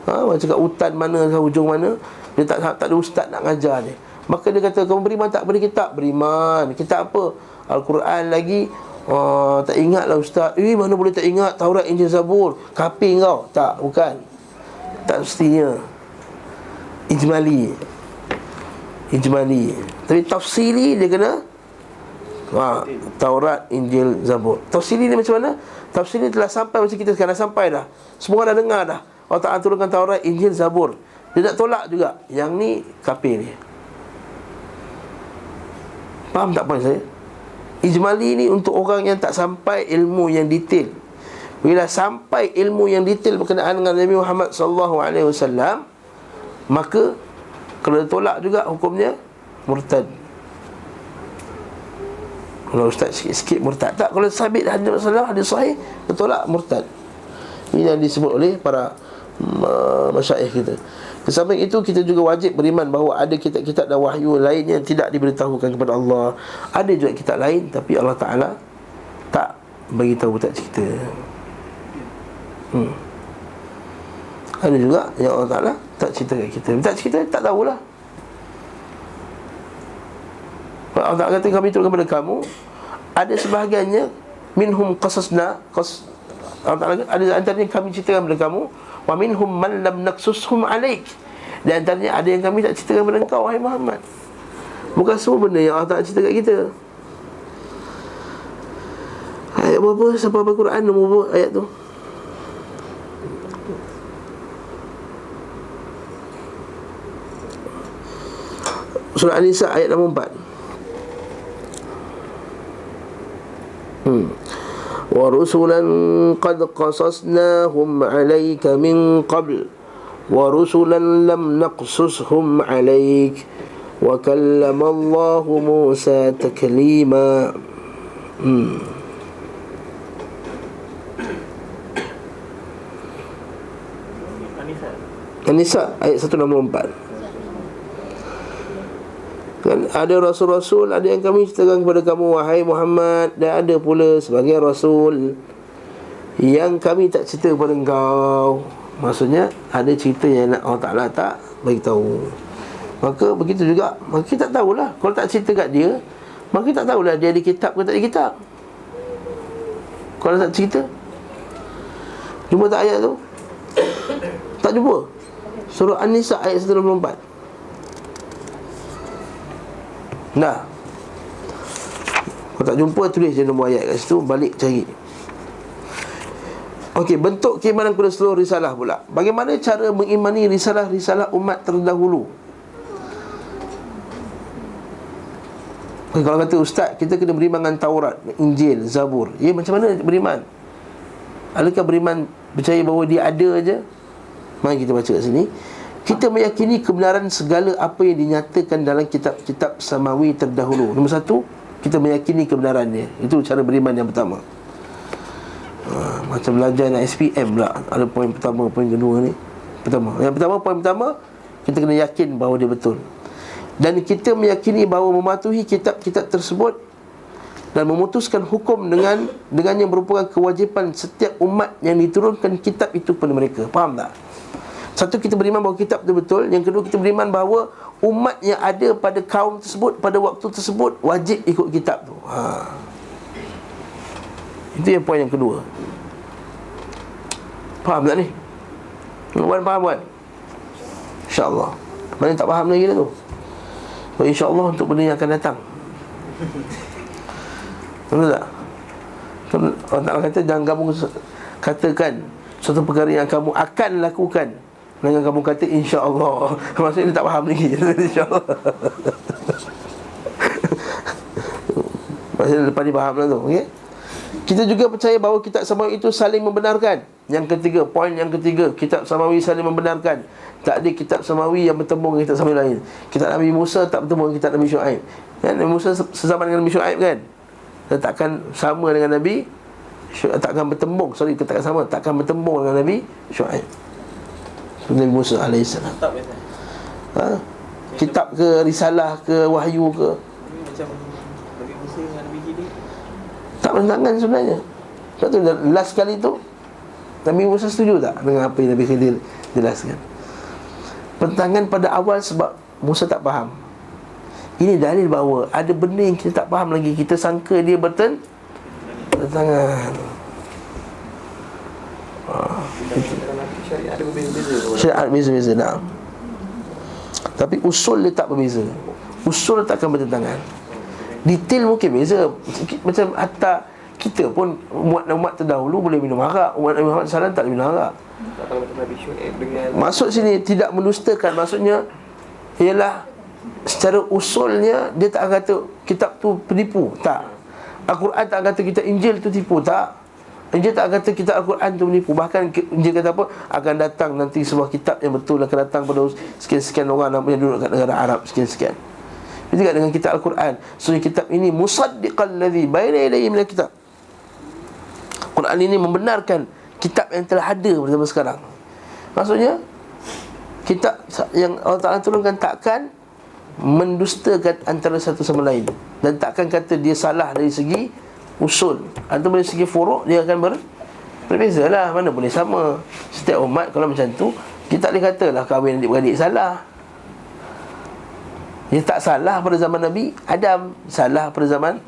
macam kat hutan mana, kat hujung mana, dia tak ada ustaz nak ngajar dia, maka dia kata, kamu beriman tak pada kitab? Beriman. Kitab apa? Al-Quran lagi. Tak ingat lah ustaz. Mana boleh tak ingat Taurat, Injil, Zabur? Kafir kau? Tak, bukan. Tak mestinya. Ijmali. Tapi tafsili dia kena Taurat, Injil, Zabur. Tafsili ni macam mana? Tafsili telah sampai macam kita sekarang, dah sampai dah. Semua dah dengar dah. Allah Ta'ala turunkan Taurat, Injil, Zabur. Dia tak tolak juga. Yang ni kafir ni. Faham tak poin saya? Ijmali ni untuk orang yang tak sampai ilmu yang detail. Bila sampai ilmu yang detail berkenaan dengan Nabi Muhammad SAW, maka kalau dia tolak juga hukumnya murtad. Kalau ustaz sikit-sikit murtad. Tak, kalau sabit hadis masalah hadis sahih, dia tolak murtad. Ini yang disebut oleh para masyaikh kita. Di samping itu, kita juga wajib beriman bahawa ada kitab-kitab dan wahyu lain yang tidak diberitahukan kepada Allah. Ada juga kitab lain, tapi Allah Ta'ala tak beritahu, tak cerita. Ada juga yang Allah Ta'ala tak cerita kat kita. Tak cerita, tak tahulah. Allah Ta'ala kata, kami turunkan kepada kamu, ada sebahagiannya minhum qasasna, Allah Ta'ala ada antaranya kami ceritakan kepada kamu, wa minhum man lam naqsushum alaik, dan antaranya ada yang kami tak ceritakan kepada engkau, wahai Muhammad. Bukan semua benda yang Allah Ta'ala cerita kat kita. Ayat berapa sampai Al-Quran, nombor berapa ayat tu? Surah An-Nisa ayat 84. وَرُسُلًا قَدْ قَصَصْنَاهُمْ عَلَيْكَ مِنْ قَبْلِ وَرُسُلًا لَمْ نَقْصُصْهُمْ عَلَيْكَ وَكَلَّمَ اللَّهُ مُوسَى تَكْلِيمًا. An-Nisa ayat 164. Kan ada rasul-rasul, ada yang kami ceritakan kepada kamu, wahai Muhammad, dan ada pula sebagian rasul yang kami tak cerita kepada engkau. Maksudnya ada cerita yang Allah Ta'ala tak beritahu. Maka begitu juga, maka kita tak tahulah. Kalau tak cerita kat dia, maka kita tak tahulah dia ada kitab ke tak ada kitab. Kalau tak cerita, jumpa tak ayat tu? Tak jumpa. Surah An-Nisa ayat 164. Nah, kalau tak jumpa, tulis je nombor ayat kat situ, balik cari. Okey, bentuk keimanan kepada seluruh risalah pula. Bagaimana cara mengimani risalah-risalah umat terdahulu? Okay, kalau kata ustaz, kita kena beriman dengan Taurat, Injil, Zabur. Ya, macam mana beriman? Adakah beriman percaya bahawa dia ada aja? Mari kita baca kat sini. Kita meyakini kebenaran segala apa yang dinyatakan dalam kitab-kitab samawi terdahulu. Nombor 1, kita meyakini kebenarannya. Itu cara beriman yang pertama. Macam belajar nak SPM pula. Ada poin pertama, poin kedua ni. Yang pertama, poin pertama, kita kena yakin bahawa dia betul. Dan kita meyakini bahawa mematuhi kitab-kitab tersebut dan memutuskan hukum dengannya merupakan kewajipan setiap umat yang diturunkan kitab itu kepada mereka. Faham tak? Satu, kita beriman bahawa kitab itu betul. Yang kedua, kita beriman bahawa umat yang ada pada kaum tersebut, pada waktu tersebut, wajib ikut kitab tu. Itu yang poin yang kedua. Faham tak ni? Puan faham kan? InsyaAllah. Mana tak faham lagi dah tu? InsyaAllah untuk benda yang akan datang. Betul tak? Orang tak kata jangan kamu katakan suatu perkara yang kamu akan lakukan dengan kamu kata insya-Allah. Maksudnya dia tak faham lagi. Insya-Allah. Maksudnya lepas ni faham lah tu. Okay? Kita juga percaya bahawa kitab samawi itu saling membenarkan. Yang ketiga, poin yang ketiga, kitab samawi saling membenarkan. Tak ada kitab samawi yang bertembung dengan kitab samawi lain. Kitab Nabi Musa tak bertembung dengan kitab Nabi Syuaib. Kan Nabi Musa sezaman dengan Nabi Syuaib kan? Dan takkan sama dengan Nabi Syuaib, takkan bertembung, takkan sama, takkan bertembung dengan Nabi Syuaib. Nabi Musa alaihissalam. Kitab ke, risalah ke, wahyu ke, Ini macam Nabi Musa dengan Nabi Khidir. tak bertentangan sebenarnya. Sebab tu last kali tu Nabi Musa setuju tak dengan apa yang Nabi Khidir jelaskan? Bertentangan pada awal sebab Musa tak faham. Ini dalil bahawa ada benda yang kita tak faham lagi, kita sangka dia bertentangan. Syariat ada berbeza-beza. Syariat beza-beza, nah. Tapi usul dia tak berbeza. Usul takkan bertentangan. Detail mungkin beza. Macam hatta kita pun umat terdahulu boleh minum arak, umat Nabi Muhammad SAW tak boleh minum arak. Kalau macam Nabi Syuaib dengan Maksud sini tidak mendustakan. Maksudnya ialah secara usulnya dia tak kata kitab tu penipu. Tak. Al-Quran tak kata kitab Injil tu tipu. Tak. Injil tak kata kitab Al-Quran tu menipu. Bahkan Injil kata apa? Akan datang nanti sebuah kitab yang betul, akan datang pada sekian-sekian orang yang duduk kat negara Arab, sekian-sekian. Itu juga dengan kitab Al-Quran. So kitab ini musaddiqal ladzi baina yadayhi minal kitab. Quran ini membenarkan kitab yang telah ada pada zaman sekarang. Maksudnya kitab yang Allah Ta'ala turunkan takkan mendustakan antara satu sama lain, dan takkan kata dia salah dari segi usul atau dari segi furuk, dia akan berbeza lah. Mana boleh sama. Setiap umat kalau macam tu, kita tak boleh katalah kahwin adik-beradik salah. Dia tak salah pada zaman Nabi Adam, salah pada zaman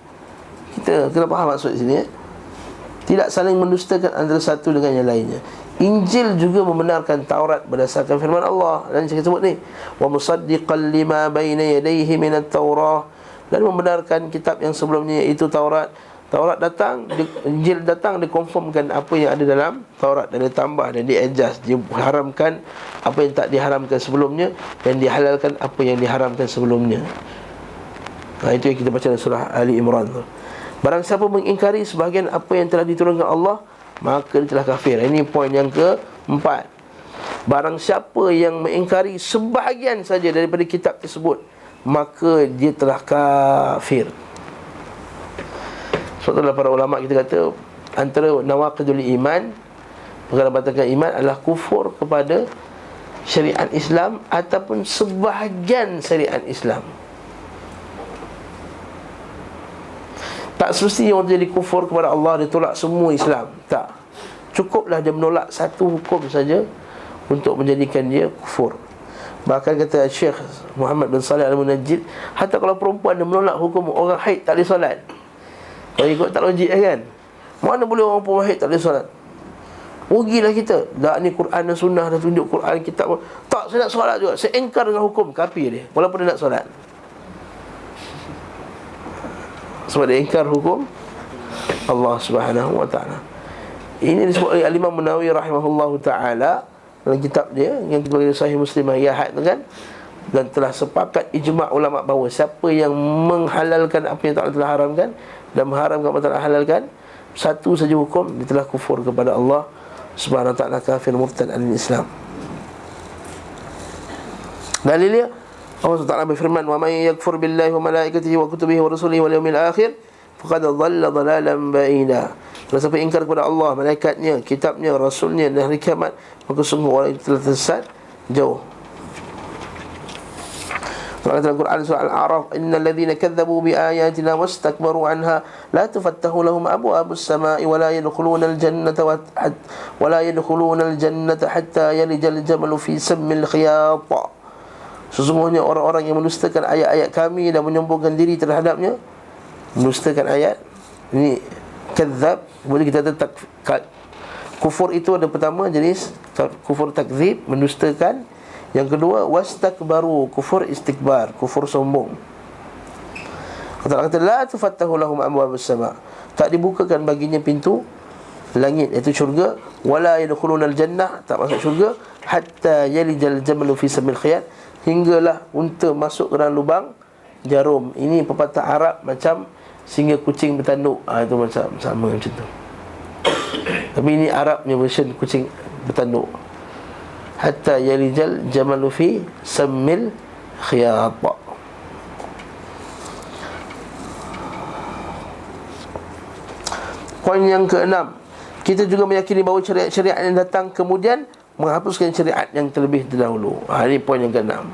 kita. Kena faham maksud sini Tidak saling mendustakan antara satu dengan yang lainnya. Injil juga membenarkan Taurat berdasarkan firman Allah. Dan saya sebut ni, wa musaddiqan lima baina yadayhi minat Taurah, dan membenarkan kitab yang sebelumnya, iaitu Taurat. Taurat datang, Injil datang, dikonfirmkan apa yang ada dalam Taurat, dan ditambah dan di-adjust. Dia haramkan apa yang tak diharamkan sebelumnya, dan dihalalkan apa yang diharamkan sebelumnya. Itu yang kita baca dalam surah Ali Imran tu. Barang siapa mengingkari sebahagian apa yang telah diturunkan Allah, maka dia telah kafir. Ini poin yang keempat. Barang siapa yang mengingkari sebahagian saja daripada kitab tersebut, maka dia telah kafir. Sebab itulah para ulama kita kata antara nawaqidul iman, perkara batalkan iman, adalah kufur kepada syariat Islam ataupun sebahagian syariat Islam. Tak semestinya orang jadi kufur kepada Allah, dia tolak semua Islam. Tak. Cukuplah dia menolak satu hukum saja untuk menjadikan dia kufur. Bahkan kata Syekh Muhammad bin Salih Al-Munajjid, hatta kalau perempuan dia menolak hukum orang haid tak boleh solat. Kalau ikut tak logik kan? Mana boleh orang perempuan haid tak boleh solat? Rugilah kita. Dah ni Quran dan Sunnah dah tunjuk, Quran kitab. Tak, saya nak solat juga. Saya engkar dengan hukum, kafir dia, walaupun dia nak solat. Sebab dia ingkar hukum Allah Subhanahu wa ta'ala. Ini disebut oleh Al-Imam Nawawi rahimahullahu ta'ala dalam kitab dia yang kita Sahih Muslim yang had tu kan. Dan telah sepakat ijma' ulama' bahawa siapa yang menghalalkan apa yang Allah telah haramkan dan mengharamkan apa yang telah halalkan, satu saja hukum, dia telah kufur kepada Allah Subhanahu wa ta'ala, kafir murtad al-Islam. Dalilnya Allah SWT berfirman, wa man yakfur billahi wa malaikatihi wa kutubihi wa rusulihi wal yawmil akhir faqad dhalla dhalalan ba'ida. Kalau siapa ingkar kepada Allah, malaikatnya, kitabnya, rasulnya dan hari kiamat, maka sungguh orang itu telah tersesat jauh. dalam Quran surah Al-A'raf, innal ladzina kadzdzabu bi ayatina wastakbaru anha la tufattahu lahum abwabus samai wa la yadkhuluna al-jannata wa la yadkhuluna al-jannata hatta yalijal jamalu fi sammil khiyat. Sesungguhnya orang-orang yang mendustakan ayat-ayat kami dan menyombongkan diri terhadapnya, mendustakan ayat ini kadzab. Boleh kita tetap kufur itu ada pertama jenis kufur takzib, mendustakan. Yang kedua wastakbaru, kufur istikbar, kufur sombong. Allah kata la tufattahu lahum abwabus sama, tak dibukakan baginya pintu langit iaitu syurga, wala yadkhulunal jannah, tak masuk syurga, hatta yalijal jamalu fi samil khiyat, hinggalah unta masuk ke dalam lubang jarum. Ini pepatah Arab macam singa kucing bertanduk. Itu macam sama macam tu. Tapi ini Arabnya version kucing bertanduk. Hatta yalijal jamalu fi sammil khiyat. Poin yang keenam, kita juga meyakini bahawa syariat-syariat yang datang kemudian menghapuskan syariat yang terlebih terdahulu. Ini poin yang keenam,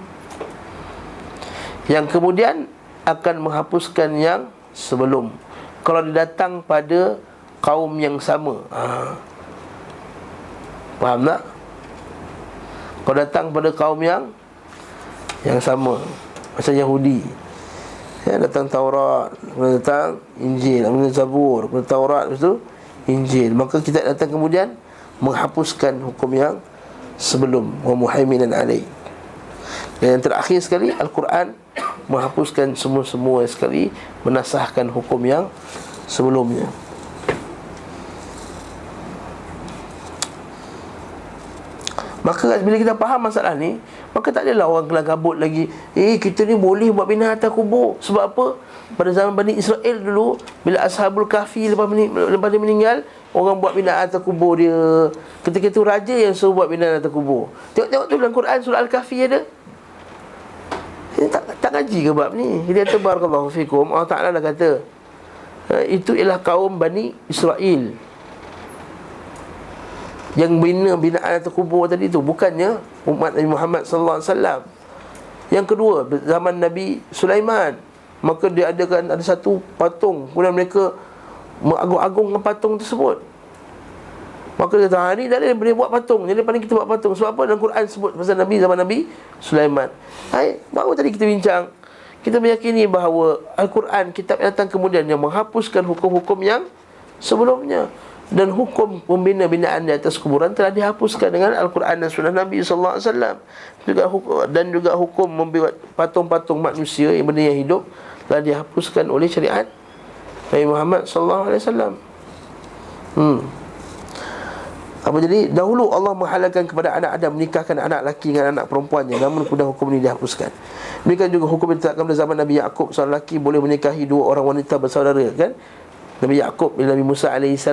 yang kemudian akan menghapuskan yang sebelum, kalau dia datang pada kaum yang sama. Faham tak? Kalau datang pada kaum yang sama, macam Yahudi, datang Taurat, kemudian datang Injil, kemudian Zabur, kemudian Taurat, lepas tu Injil, maka kita datang kemudian menghapuskan hukum yang sebelum, wa muhaiminan alaih. Dan yang terakhir sekali, Al-Quran menghapuskan semua sekali, menasahkan hukum yang sebelumnya. Maka bila kita faham masalah ni, maka tak adalah orang kelang kabut lagi, kita ni boleh buat bina atas kubur. Sebab apa? Pada zaman Bani Israel dulu, bila Ashabul Kahfi lepas dia meninggal, orang buat bina atas kubur dia. Ketika itu raja yang suruh buat bina atas kubur. Tengok-tengok tu dalam Quran surah Al-Kahfi ada. Tak ngaji ke bab ni? Dia kata barakallahu fikum, Allah Ta'ala dah kata, itu ialah kaum Bani Israel yang binaan atas kubur tadi tu, bukannya umat Nabi Muhammad sallallahu alaihi wasallam. Yang kedua, zaman Nabi Sulaiman, maka dia ada satu patung, kemudian mereka mengagung-agungkan patung tersebut. Maka dia kata, ni dah boleh buat patung, jadi paling kita buat patung. Sebab apa? Dalam Quran sebut pasal Nabi, zaman Nabi Sulaiman. Baru tadi kita bincang, kita meyakini bahawa Al-Quran, kitab yang datang kemudian, yang menghapuskan hukum-hukum yang sebelumnya. Dan hukum pembina-binaan di atas kuburan telah dihapuskan dengan Al-Quran dan Sunnah Nabi sallallahu alaihi wasallam. Juga hukum membuat patung-patung manusia yang benda yang hidup telah dihapuskan oleh syariat Nabi Muhammad sallallahu alaihi wasallam. Apa jadi? Dahulu Allah menghalalkan kepada anak Adam menikahkan anak lelaki dengan anak perempuannya, namun kemudian hukum ini dihapuskan. Demikian juga hukum yang ditetapkan pada zaman Nabi Yaqub, seorang lelaki boleh menikahi dua orang wanita bersaudara, kan? Nabi Yaqub bila Nabi Musa AS,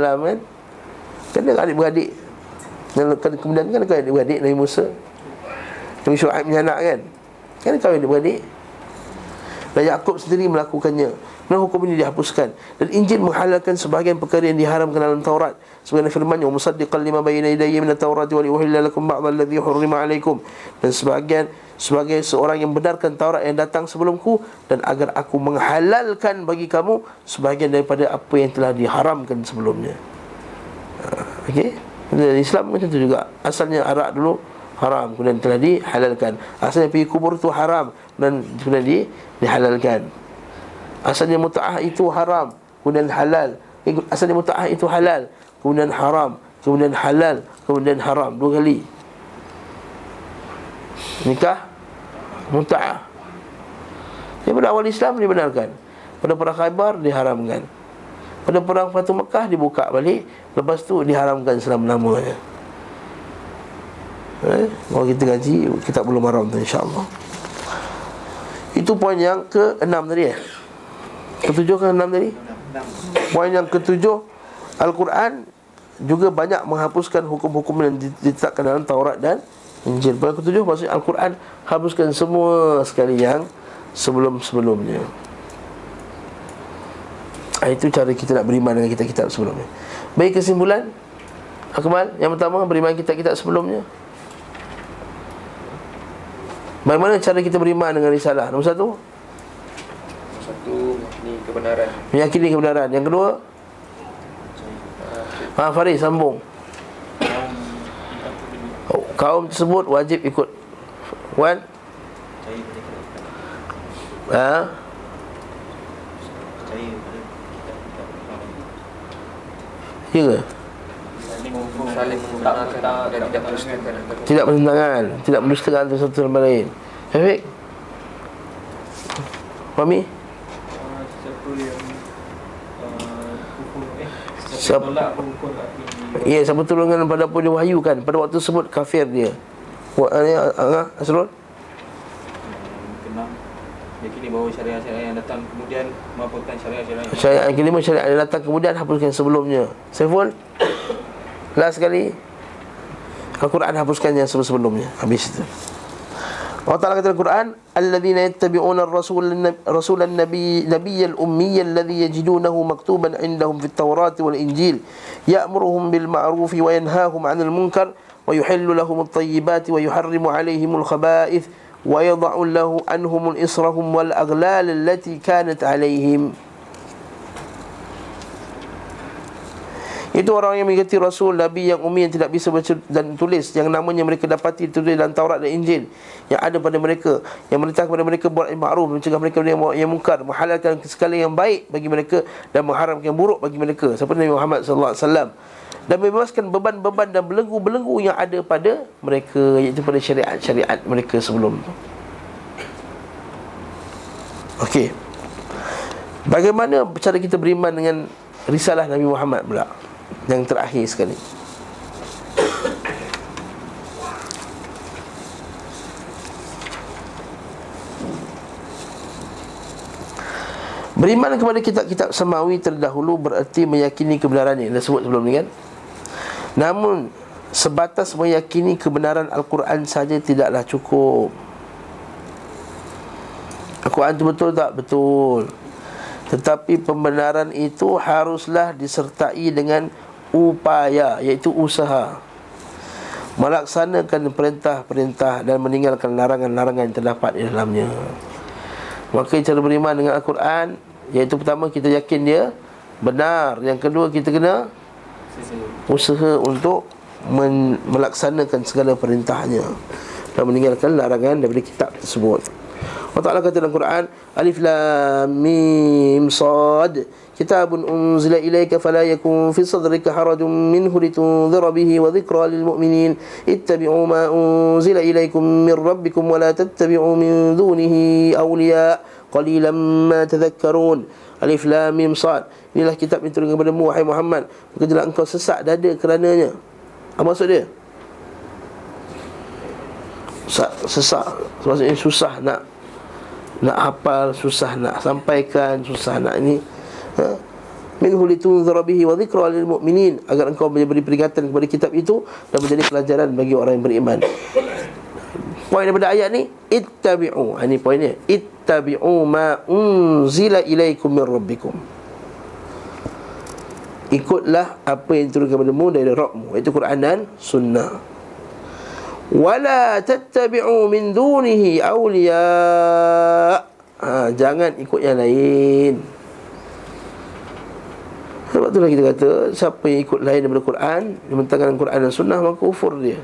kan dia adik-beradik. Dan kemudian kan kau adik-beradik Nabi Musa, Nabi Syuaib punya anak, kan kau adik-beradik. Dan Yaqub sendiri melakukannya. Dan hukum ini dihapuskan. Dan Injil menghalalkan sebahagian perkara yang diharamkan dalam Taurat, sebagaimana firman-Nya, wa musaddiqan lima bayna yadayya minat taurati wa liuhilla lakum ba'dal ladzi hurrima 'alaikum. Dan sebagai seorang yang benarkan Taurat yang datang sebelumku, dan agar aku menghalalkan bagi kamu sebahagian daripada apa yang telah diharamkan sebelumnya. Okey, dan Islam macam tu juga. Asalnya arak dulu haram, kemudian telah dihalalkan. Asalnya pergi kubur tu haram, dan kemudian dihalalkan. Asalnya mut'ah itu haram, kemudian halal. Asalnya mut'ah itu halal, kemudian haram, kemudian halal, kemudian haram. Dua kali nikah mut'ah. Daripada awal Islam dibenarkan, pada perang Khaybar diharamkan, pada perang Fatu Mekah dibuka balik, lepas tu diharamkan selama-lamanya. Kalau kita ngaji kitab Bulughul Maram tu, insya-Allah. Itu poin yang ke-6 tadi. Ketujuh ke 6 tadi? Poin yang ketujuh, Al-Quran juga banyak menghapuskan hukum-hukum yang ditetapkan dalam Taurat dan Injil. Poin ketujuh maksudnya Al-Quran hapuskan semua sekali yang sebelum-sebelumnya. Itu cara kita nak beriman dengan kitab-kitab sebelumnya. Baik, kesimpulan Akmal, yang pertama, beriman kitab-kitab sebelumnya. Bagaimana cara kita beriman dengan risalah? Nombor satu, ni kebenaran. meyakini kebenaran. Yang kedua, Faris sambung. Kaum tersebut wajib ikut. Wan? Ya ke? Saling menggunakan dan tidak bersetujuan antara Tidak bertentangan, tidak mendustakan antara satu sama lain. Hafiq? Fahmi? Siapa yang kufur Siapa? tolak hukum ini Ya, siapa turunkan pada apa diwahyukan pada waktu tersebut kafir dia. Asrul? keenam, yakini bahawa syariat-syariat yang datang kemudian menghapuskan syariat-syariat yang Syariat yang kelima, syariat yang datang kemudian hapuskan sebelumnya. Saiful? Last sekali, Al-Quran hapuskan yang sebelum-sebelumnya. Habis itu. Allah Ta'ala kata Al-Quran, Alladzina yattabi'una rasulan nabiyyal ummiyya alladhi yajidunahu maktuban indahum fit tawrati wal injil ya'muruhum bil ma'rufi wa yanhahum 'anil munkar wa yuhillu lahum at-tayyibati wa yuharrimu 'alayhimul khaba'ith wa yadha'u lahu anhumul israhum wal aghlal allati kanat 'alayhim. Itu orang yang mengikuti Rasul, Nabi yang ummi yang tidak bisa baca dan tulis, yang namanya mereka dapati tulis dalam Taurat dan Injil, yang ada pada mereka, yang merintah kepada mereka buat yang ma'ruf, mencegah mereka yang mungkar, menghalalkan segala yang baik bagi mereka dan mengharamkan yang buruk bagi mereka, seperti Nabi Muhammad sallallahu alaihi wasallam, dan membebaskan beban-beban dan belenggu-belenggu yang ada pada mereka, iaitu pada syariat-syariat mereka sebelum itu. Okey. Bagaimana cara kita beriman dengan risalah Nabi Muhammad pula? Yang terakhir sekali, beriman kepada kitab-kitab samawi terdahulu bererti meyakini kebenarannya. Dah sebut sebelum ni kan. Namun sebatas meyakini kebenaran Al-Quran saja tidaklah cukup. Al-Quran itu betul tak? Betul. Tetapi pembenaran itu haruslah disertai dengan upaya, iaitu usaha, melaksanakan perintah-perintah dan meninggalkan larangan-larangan yang terdapat di dalamnya. Maka cara beriman dengan Al-Quran, iaitu pertama kita yakin dia benar. Yang kedua kita kena usaha untuk melaksanakan segala perintahnya dan meninggalkan larangan daripada kitab tersebut. Allah Ta'ala kata dalam Quran, Alif Lam Mim Sad, Kitabun unzila ilaika fala yakun fi sadrika harajun minhu litunzira bihi wa dhikra lil mu'minin ittabi'u ma unzila ilaikum min rabbikum wa la tattabi'u min dunihi awliya qalilan ma tadhakkarun. Alif Lam Mim Sad. Inilah kitab yang turun kepadamu wahai Muhammad, maka janganlah engkau sesak dada kerananya. Apa maksud dia? Sesak maksudnya susah nak hafal, susah nak sampaikan, susah nak ini. Minhu litunzira bihi wa dhikra lil mu'minin, agar engkau memberi peringatan kepada kitab itu dan menjadi pelajaran bagi orang yang beriman. Poin daripada ayat ni, ittabi'u. Ini poinnya, ittabi'u ma unzila ilaikum min rabbikum. Ikutlah apa yang turun kepadamu dari Rabbmu, iaitu Quran dan Sunnah. Wala tattabi'u min dunihi awliya. Jangan ikut yang lain. Sebab itulah kita kata, siapa yang ikut lain daripada Quran, yang mentangkan Quran dan Sunnah, maka kufur dia,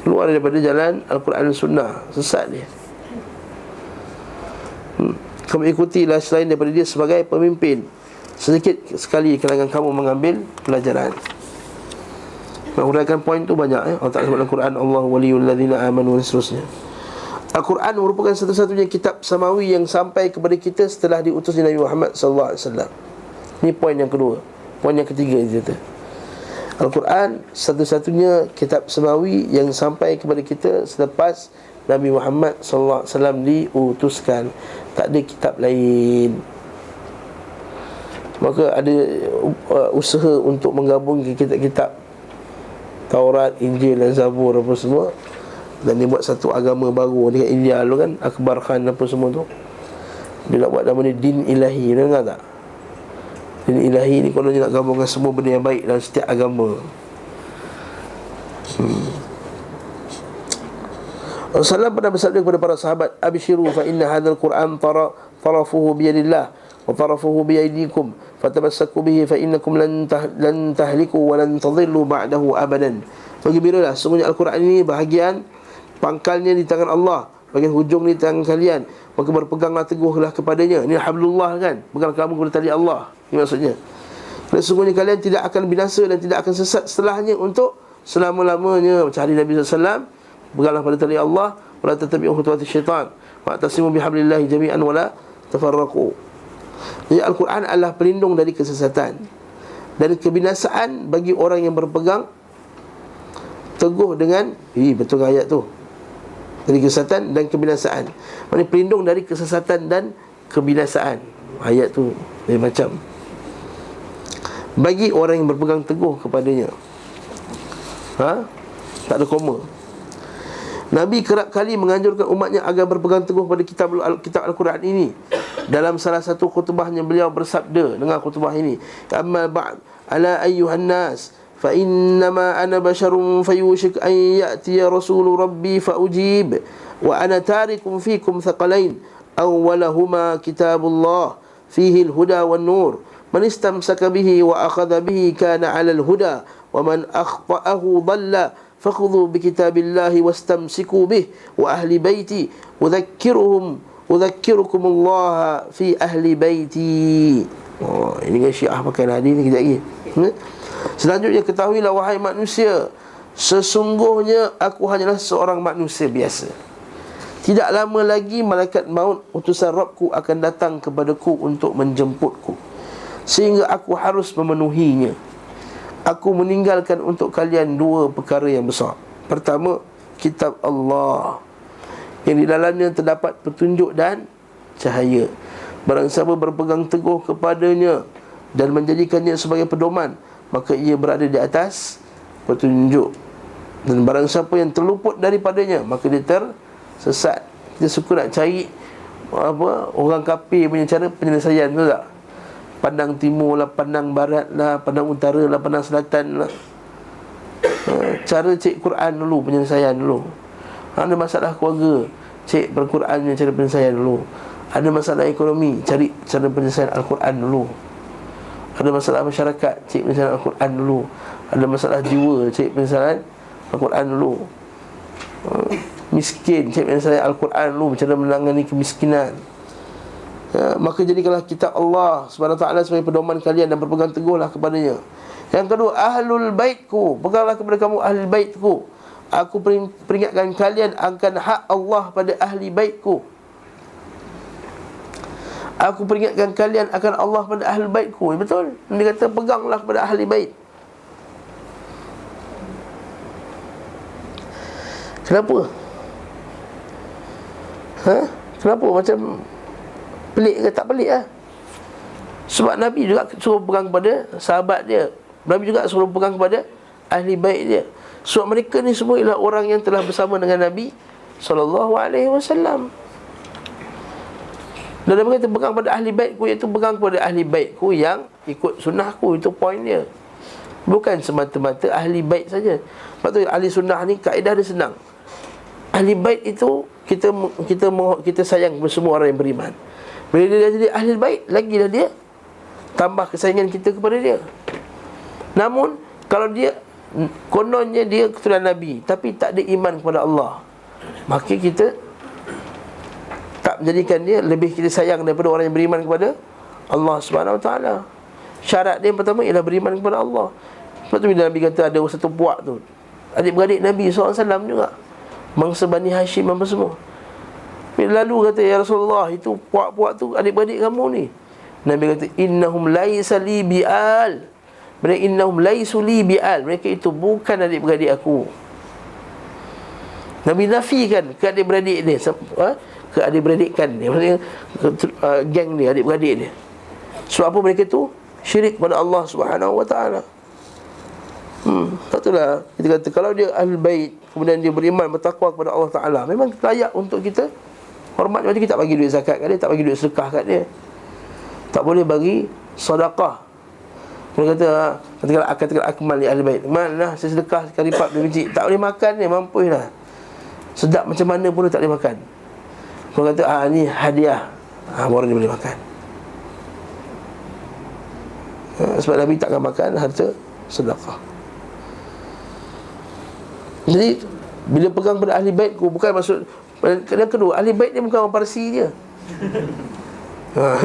keluar daripada jalan Al-Quran dan Sunnah, sesat dia. Kamu ikutilah selain daripada dia sebagai pemimpin, sedikit sekali kalangan kamu mengambil pelajaran. Menguraikan poin tu banyak Allah Ta'ala sebut dalam Quran, Allahu waliyul ladzina amanu dan seterusnya. Al-Quran merupakan satu-satunya kitab samawi yang sampai kepada kita setelah diutus Nabi Muhammad sallallahu alaihi wasallam. Ini poin yang kedua. Poin yang ketiga dia kata, Al-Quran satu-satunya kitab samawi yang sampai kepada kita selepas Nabi Muhammad sallallahu alaihi wasallam diutuskan. Tak ada kitab lain. Maka ada usaha untuk menggabungkan kitab-kitab Taurat, Injil dan Zabur apa semua, dan dia buat satu agama baru dekat India dulu kan, Akbar Khan apa semua tu. Dia nak buat nama ni Din Ilahi. Dia dengar tak? Din Ilahi ni kalau dia nak gabungkan semua benda yang baik dalam setiap agama. Rasulullah pernah bersabda kepada para sahabat, abshiru fa inna hadzal Qur'an tarafuhu biyadillah wa tarafuhu biyadikum fatamassaku bihi fa innakum lan tahliku wa lan tadhillu ba'dahu abadan. Bergembiralah, sungguhnya Al-Quran ini bahagian pangkalnya di tangan Allah, bahagian hujung di tangan kalian, maka berpeganglah teguhlah kepadanya. Ini hablullah kan, pegang kamu kepada tali Allah. Ini maksudnya. Dan sungguhnya kalian tidak akan binasa dan tidak akan sesat setelahnya untuk selama-lamanya. Macam hadis Nabi SAW, peganglah pada tali Allah, wala tattabi'u khutuwati syaitan, wa'tasimu bihablillahi jami'an wala tafarraqu. Jadi Al-Quran adalah pelindung dari kesesatan dan kebinasaan bagi orang yang berpegang teguh dengan betul ayat tu, dari kesesatan dan kebinasaan. Maksudnya pelindung dari kesesatan dan kebinasaan. Ayat tu dia macam bagi orang yang berpegang teguh kepadanya. Tak ada koma. Nabi kerap kali menganjurkan umatnya agar berpegang teguh pada kitab Al-Quran ini. Dalam salah satu khutbahnya beliau bersabda, dengar khutbah ini, amma ba'd ala ayyuhan nas fa innama ana basharun fayushik an ya'tiya rasulu rabbi fa ujib wa ana tarikum fikum thaqalain awwalahuma kitabullah fihi al-huda wan nur man istamsaka bihi wa akhadha bihi kana 'ala al-huda wa man akhta'ahu dhalla fakhudhu bikitabillahi wastamsiku bih wa ahli baiti udhakkirukumullah fi ahli baiti. Ini kan Syiah pakai hadis ni kejap lagi. Selanjutnya, ketahuilah wahai manusia, sesungguhnya aku hanyalah seorang manusia biasa. Tidak lama lagi malaikat maut utusan Rabbku akan datang kepadaku untuk menjemputku, sehingga aku harus memenuhinya. Aku meninggalkan untuk kalian dua perkara yang besar. Pertama, kitab Allah, yang di dalamnya terdapat petunjuk dan cahaya. Barang siapa berpegang teguh kepadanya dan menjadikannya sebagai pedoman, maka ia berada di atas petunjuk. Dan barang siapa yang terluput daripadanya, maka dia tersesat. Dia suka nak cari orang kafir punya cara penyelesaian, tu tak? Pandang timur lah, pandang barat lah, pandang utara lah, pandang selatan lah. Cara cek Quran dulu, penyelesaian dulu. Ada masalah keluarga, cek Al-Quran, cara penyelesaian dulu. Ada masalah ekonomi, cari cara penyelesaian Al-Quran dulu. Ada masalah masyarakat, cek penyelesaian Al-Quran dulu. Ada masalah jiwa, cek penyelesaian Al-Quran dulu. Miskin, cek penyelesaian Al-Quran dulu, cara menangani kemiskinan. Maka jadikanlah kitab Allah Subhanahu wa ta'ala sebagai pedoman kalian dan berpegang teguhlah kepadanya. Yang kedua, ahlul baitku, peganglah kepada kamu ahli baitku. Aku peringatkan kalian akan hak Allah pada ahli baitku. Aku peringatkan kalian akan Allah pada ahli baitku. Betul, dia kata peganglah kepada ahli bait. Kenapa? Kenapa macam pelik ke? Tak pelik lah. Sebab Nabi juga suruh pegang kepada sahabat dia. Nabi juga suruh pegang kepada ahli bait dia. Sebab mereka ni semua ialah orang yang telah bersama dengan Nabi SAW. Dan Nabi kata pegang pada ahli baitku, iaitu pegang kepada ahli baitku yang ikut sunnahku. Itu poin dia. Bukan semata-mata ahli bait saja. Sebab tu ahli sunnah ni kaedah dia senang. Ahli bait itu kita sayang kepada semua orang yang beriman. Bila dia jadi ahli bait, lagilah dia tambah kesayangan kita kepada dia. Namun kalau dia kononnya dia keturunan Nabi tapi tak ada iman kepada Allah, maka kita tak menjadikan dia lebih kita sayang daripada orang yang beriman kepada Allah Subhanahu wa ta'ala. Syarat dia yang pertama ialah beriman kepada Allah. Sebab tu bila Nabi kata ada satu puak tu, adik-beradik Nabi SAW juga, bangsa Bani Hashim apa semua. Bila lalu kata, ya Rasulullah, itu puak-puak tu adik-beradik kamu ni. Nabi kata, innahum laisa li bi'al. Mereka innahum laisu li bi'al. Mereka itu bukan adik-beradik aku. Nabi nafikan ke adik-beradik dia, ke adik-beradikan dia, maksudnya geng dia, adik-beradik dia. Sebab apa? Mereka tu syirik kepada Allah Subhanahu wa ta'ala. Itulah kita kata, kalau dia ahli bait, kemudian dia beriman, bertakwa kepada Allah Ta'ala, memang layak untuk kita hormat. Macam kita tak bagi duit zakat kat dia, tak bagi duit sedekah kat dia, tak boleh bagi sedekah. Dia kata, katakan akmal li ahli bait, mana saya sedekah sekali lipat dia benci, tak boleh makan dia, mampus lah. sedap macam mana pun dia tak boleh makan. Kau kata ni hadiah, baru dia boleh makan. Sebab Nabi takkan makan harta sedekah. Jadi bila pegang pada ahli bait, bukan maksud. Yang kedua, ahli bait dia bukan orang Parsi je.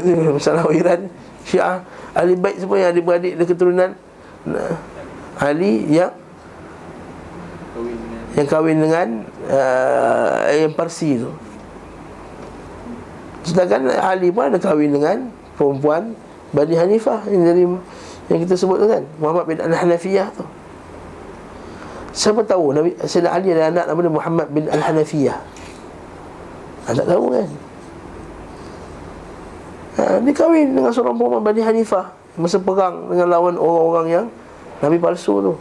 Ini masalah Iran Syiah. Ahli bait semua yang ada beradik dan keturunan Ali yang kahwin dengan yang Parsi tu. Sedangkan Ali pun ada kahwin dengan perempuan Bani Hanifah yang kita sebut tu kan, Muhammad bin Al-Hanafiyah tu. Siapa tahu Nabi Sayyidina Ali ada anak nama Muhammad bin Al-Hanafiyah? Tak tahu kan. Dia kahwin dengan seorang perempuan Bani Hanifah masa perang dengan lawan orang-orang yang Nabi palsu tu.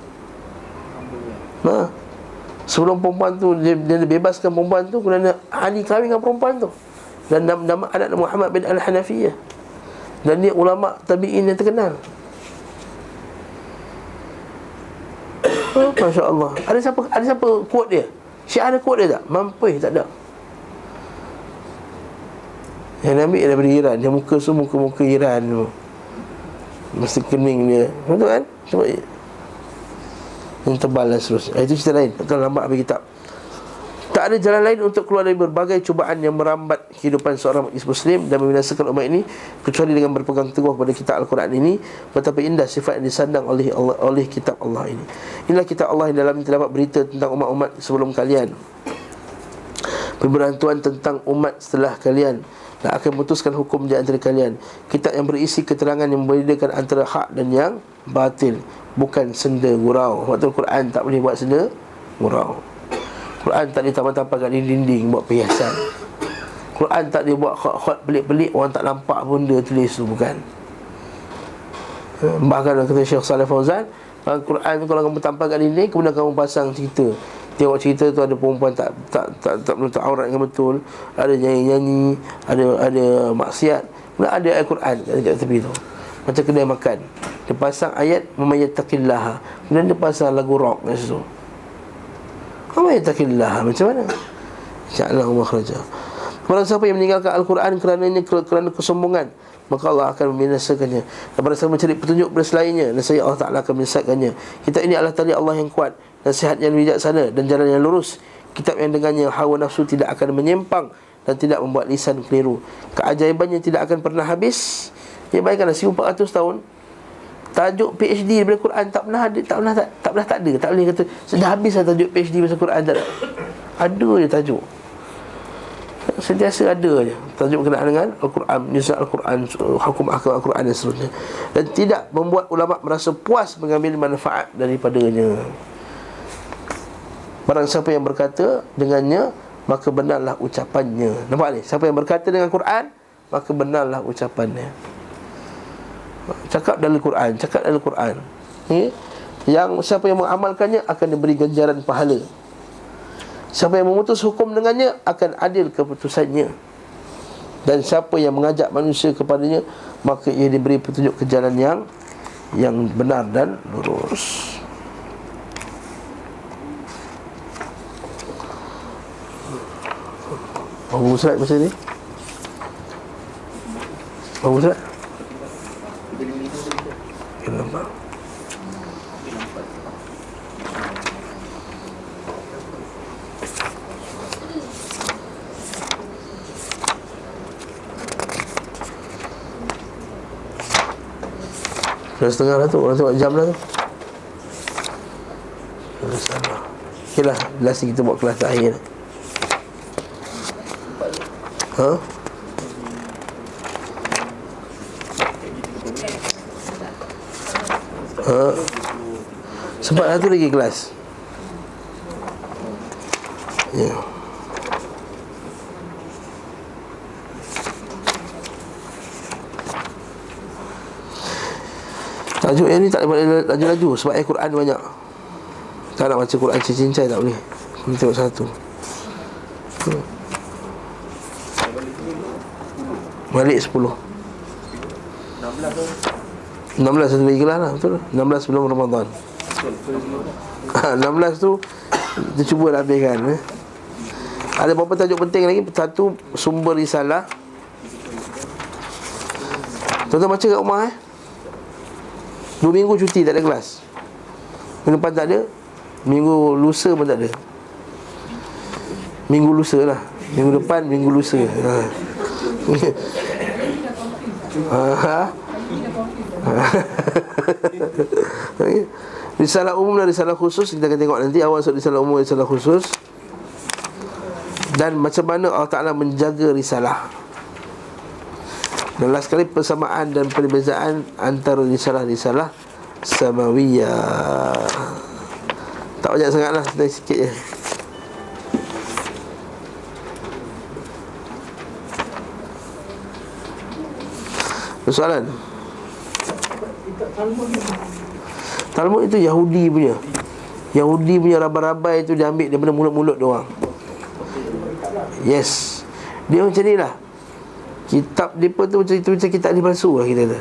Sebelum perempuan tu dia bebaskan perempuan tu kerana Ali kahwin dengan perempuan tu. Dan nama anak Muhammad bin Al-Hanafiyah. Dan dia ulama tabi'in yang terkenal. Masya Allah. Ada siapa quote dia? Syiah ada quote dia tak? Mampu tak ada. Yang Nabi daripada Iran. Yang muka tu muka-muka Iran tu. Mesti kening dia. Betul kan? Cuba yang tebal dan seterusnya. Itu cerita lain. Kalau lambat habis kitab. Tak ada jalan lain untuk keluar dari berbagai cubaan yang merambat kehidupan seorang Muslim dan membinasakan umat ini kecuali dengan berpegang teguh pada kitab Al-Quran ini. Betapa indah sifat yang disandang oleh kitab Allah ini. Inilah kitab Allah yang dalamnya terdapat berita tentang umat-umat sebelum kalian, pemberantuan tentang umat setelah kalian, dan akan memutuskan hukum di antara kalian. Kitab yang berisi keterangan yang membedakan antara hak dan yang batil, bukan senda gurau. Waktu Al-Quran tak boleh buat senda gurau. Quran tak ditambah-tambah kat dinding-dinding buat perhiasan. Quran tak dia buat khot pelik-pelik orang tak nampak pun dia tulis tu, bukan. Bahkan kata Syekh Saleh Fauzan, Quran tu kalau kamu tampal kat dinding, kemudian kamu pasang cerita. Tengok cerita tu ada perempuan tak menutup aurat dengan betul, ada nyanyi-nyanyi, ada maksiat. Kemudian ada ayat Quran kat tepi tu. Macam kedai makan. Dia pasang ayat memayattaqillaha. Kemudian dia pasang lagu rock kat situ. Memayattaqillaha macam mana? Ja'alahu makhraja. Barang siapa yang meninggalkan Al-Quran kerana kesombongan, maka Allah akan membinasakannya. Dan barang siapa mencari petunjuk pada selainnya, nescaya Allah Ta'ala akan menyesatkannya. Kitab ini adalah tali Allah yang kuat, nasihat yang bijaksana dan jalan yang lurus. Kitab yang dengannya hawa nafsu tidak akan menyimpang dan tidak membuat lisan keliru. Keajaibannya tidak akan pernah habis. Ya, bayangkanlah 1400 tahun tajuk PhD daripada Quran tak pernah ada. Tak boleh kata sudah habis dah tajuk PhD pasal Quran, tak ada. Ada je tajuk. Sentiasa ada je tajuk berkenaan dengan Al-Quran, nizam Al-Quran, hukum akal Al-Quran dan seterusnya. Dan tidak membuat ulama merasa puas mengambil manfaat daripadanya. Barang siapa yang berkata dengannya, maka benarlah ucapannya. Nampak ni? Siapa yang berkata dengan Quran, maka benarlah ucapannya. Cakap dalam Quran, cakap dalam Quran. Yang siapa yang mengamalkannya akan diberi ganjaran pahala. Siapa yang memutus hukum dengannya akan adil keputusannya. Dan siapa yang mengajak manusia kepadanya, maka ia diberi petunjuk ke jalan yang benar dan lurus. Bagus surat masa ni? Bagus surat? Nampak. Dah setengah dah tu. Orang tengok jam dah tu. Okay lah, last kita buat kelas terakhir. Sempat satu lagi kelas. Ya. Tajuk yang ni tak boleh laju-laju sebab ayat Quran banyak. Tak nak baca Quran cincin-cincin tak boleh. Kita tengok satu. Balik 10. 16 satu lagi kelas lah, betul. 16 sebelum Ramadan. 16 tu kita cuba habiskan. Ada beberapa tajuk penting lagi. Satu, sumber risalah. Tuan-tuan baca kat rumah 2 minggu cuti tak ada kelas. Minggu depan tak ada, minggu lusa pun tak ada. Minggu lusa lah. Minggu depan, minggu lusa. Risalah umum dan risalah khusus kita akan tengok nanti. Awal masuk risalah umum dan risalah khusus, dan macam mana Allah Ta'ala menjaga risalah. Dan last sekali persamaan dan perbezaan antara risalah-risalah samawiyah. Tak banyak sangat lah, sikit je. Soalan? Talmud itu Yahudi punya. Yahudi punya rabai-rabai itu diambil daripada mulut-mulut doang. Yes. Dia macam ni lah. Kitab mereka tu macam kitab ni palsu lah kita kata.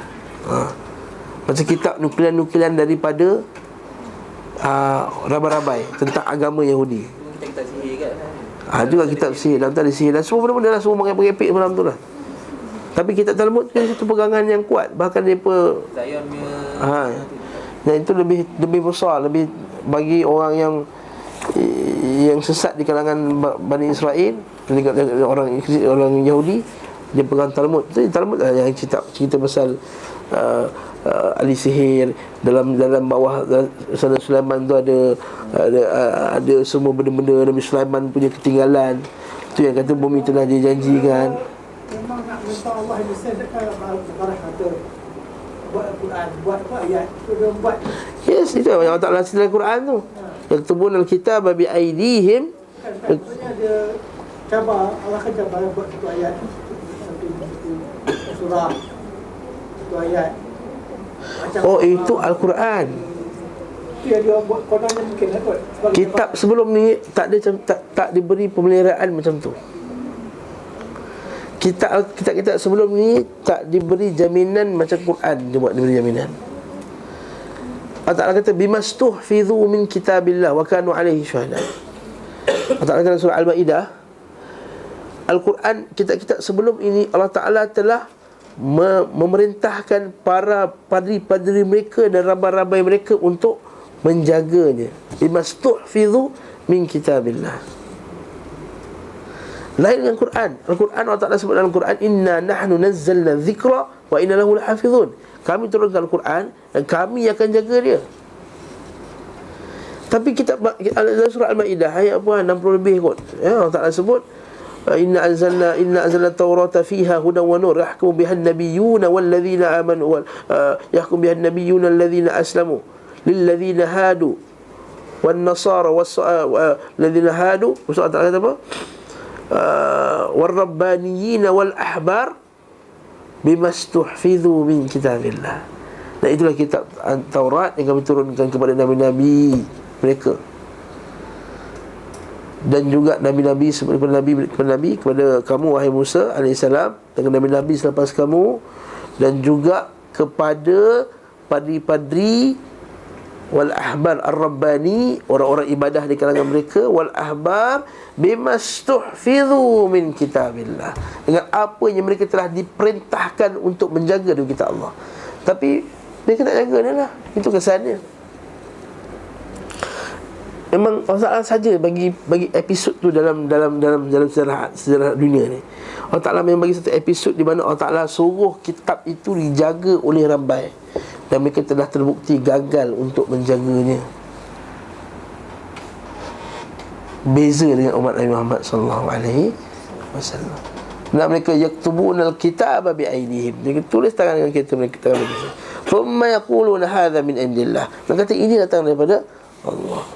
Macam kitab nuklian-nuklian daripada rabai-rabai tentang agama Yahudi. Kita sihir kan? Juga kitab sihir, dalam tu ada sihir dan semua benda-benda lah, semua mengepek-epek malam tu lah. Tapi kitab Talmud tu satu pegangan yang kuat. Bahkan mereka Zion punya dan itu lebih besar, lebih bagi orang yang sesat di kalangan Bani Israel, orang Yahudi, dia pegang Talmud. Talmud lah yang cerita pasal ahli sihir. Dalam bawah sana Sulaiman tu ada semua benda-benda Nabi Sulaiman punya ketinggalan. Tu yang kata bumi telah dijanjikan. Memang nak minta Allah disedekkan barang kata buat Al-Quran, buat apa ayat tu dia buat. Yes, itu yang Allah Ta'ala cerita dalam Quran tu. Yaktubun al-kitab bi aydihim. Maksudnya dia cabar, Allah akan cabar buat satu ayat, satu surah, satu ayat. Oh, itu Al-Quran. Itu yang dia buat kononnya mungkin lah kot. Kitab sebelum ni tak diberi pemeliharaan macam tu. Kitab sebelum ni tak diberi jaminan macam Quran dia buat diberi jaminan. Allah Ta'ala kata bimastuhfidhu min kitabillah wa kanu alaihi syuhada. Allah Ta'ala kata surah Al-Ma'idah, Al-Quran, kitab-kitab sebelum ini Allah Ta'ala telah memerintahkan para padri-padri mereka dan rabai-rabai mereka untuk menjaganya. Bimastuhfidhu min kitabillah. Lain dengan Quran. Al-Quran Allah Ta'ala sebut dalam Quran, inna nahnu nazzalna dhikra wa inna lahu lahafizun. Kami turunkan Al-Quran dan kami akan jaga dia. Tapi kitab dalam surah Al-Ma'idah ayat apa 60 lebih kot. Allah Ta'ala sebut inna anzalna taurata fiha hudan wa nur yahkumu biha an-nabiyyuna wal-ladzina amanu yahkumu biha an-nabiyyuna alladhina aslamu lil-ladzina hadu wan-nasara was-ladzina hadu. Allah Ta'ala kata apa? Wal-rabbaniyyin wal-ahbar bimastuhfidhu min kitabillah. Dan itulah kitab Taurat yang kami turunkan kepada nabi-nabi mereka, dan juga nabi-nabi kepada kamu wahai Musa alaihissalam, dan nabi-nabi selepas kamu, dan juga kepada padri-padri wal-ahbar ar-rabbani, orang-orang ibadah di kalangan mereka, wal-ahbar bimastuhfidhu min kitabillah, dengan apa yang mereka telah diperintahkan untuk menjaga dari kitab Allah. Tapi mereka tak jaga dia lah. Itu kesannya. Memang Allah Ta'ala saja bagi episod tu dalam sejarah dunia ni. Allah Ta'ala memang bagi satu episod di mana Allah Ta'ala suruh kitab itu dijaga oleh rambai, dan mereka telah terbukti gagal untuk menjaganya. Beza dengan umat Nabi Muhammad sallallahu alaihi wasallam. Dan mereka yaktubunal kitaba bi aydihim. Mereka tulis tangan dengan kitab mereka. Thumma yaquluna hadha min indillah. Mereka kata ini datang daripada Allah.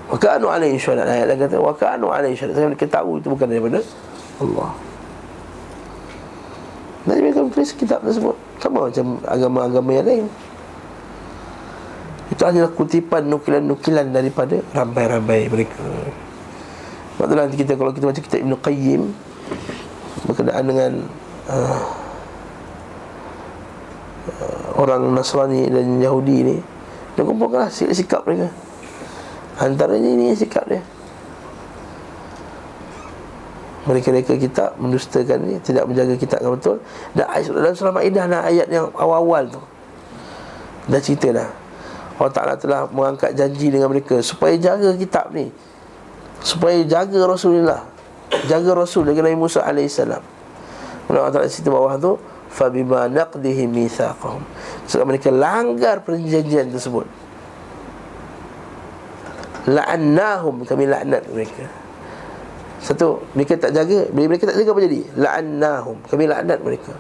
Wa kanu alaihi syuhada. Ayat kata wa kanu alaihi syuhada. Mereka tahu itu bukan daripada Allah. Dan mereka tulis kitab tersebut sama macam agama-agama yang lain. Itu hanyalah kutipan nukilan-nukilan daripada rambai-rambai mereka. Sebab itulah nanti kalau kita baca kitab Ibn Qayyim berkenaan dengan orang Nasrani dan Yahudi ni, dia kumpulkanlah sikap mereka. Antaranya ini sikap dia. Mereka kitab mendustakan ni, tidak menjaga kitab yang betul. Dan dalam surah Maidah ayat yang awal-awal tu dah cerita dah. Allah Ta'ala telah mengangkat janji dengan mereka supaya jaga kitab ni, supaya jaga Rasulullah, jaga Rasul dengan Nabi Musa AS. Allah Ta'ala cerita bawah tu, fabima naqdihim mitsaqahum, sebab mereka langgar perjanjian tersebut. La'annahum, kami laknat mereka. Satu, mereka tak jaga. Bila mereka tak jaga, apa jadi? La'annahum, kami laknat mereka.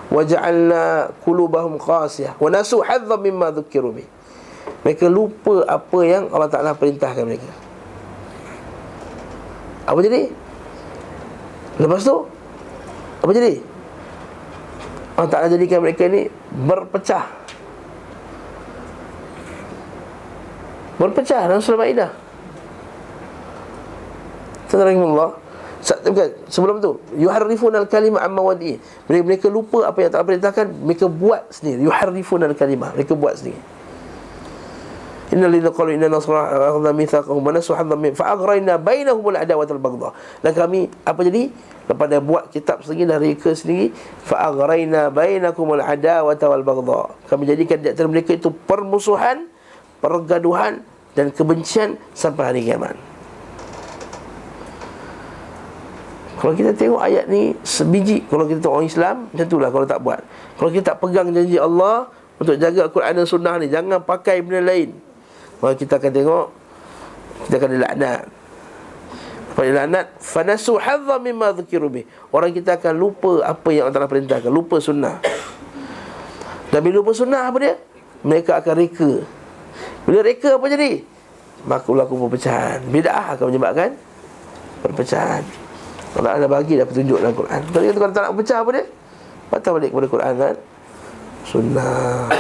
Waja'alna qulubahum qasiyah wa nasu hadzan mimma dzukiru bih. Mereka lupa apa yang Allah Ta'ala perintahkan mereka. Apa jadi? Lepas tu apa jadi? Allah Ta'ala jadikan mereka ni berpecah. Berpecah dalam surah Maidah. Subhanallah. Sebelum tu yuharrifuna al-kalimah amma wadi'i, mereka lupa apa yang Allah perintahkan, mereka buat sendiri. Yuharrifuna al-kalimah, mereka buat sendiri. Innal ladzina qalu inna nasra akhadha mitsaqahum wa nasu haddan min fa'aghrayna bainahum al-adawata wal-baghdha. Dan kami apa jadi? Lepas dia buat kitab sendiri dan reka sendiri, fa'aghrayna bainakum al-adawata wal-baghdha, kami jadikan di antara mereka itu permusuhan, pergaduhan dan kebencian sampai hari kiamat. Kalau kita tengok ayat ni sebiji, kalau kita tengok orang Islam macam itulah kalau tak buat. Kalau kita tak pegang janji Allah untuk jaga Al-Quran dan Sunnah ni, jangan pakai benda lain, maka kita akan tengok kita akan dilaknat. Lepas dilaknat, fanasu hadzan mimma dzukiru bih, orang kita akan lupa apa yang Allah Ta'ala perintahkan, lupa sunnah. Dan bila lupa sunnah, apa dia? Mereka akan reka. Bila reka, apa jadi? Maka berlaku perpecahan. Bid'ah akan menyebabkan perpecahan. Allah ada bagi dah petunjuk dalam Quran. Tapi kalau tak nak pecah, apa dia? Patah balik kepada Quran dan Sunnah.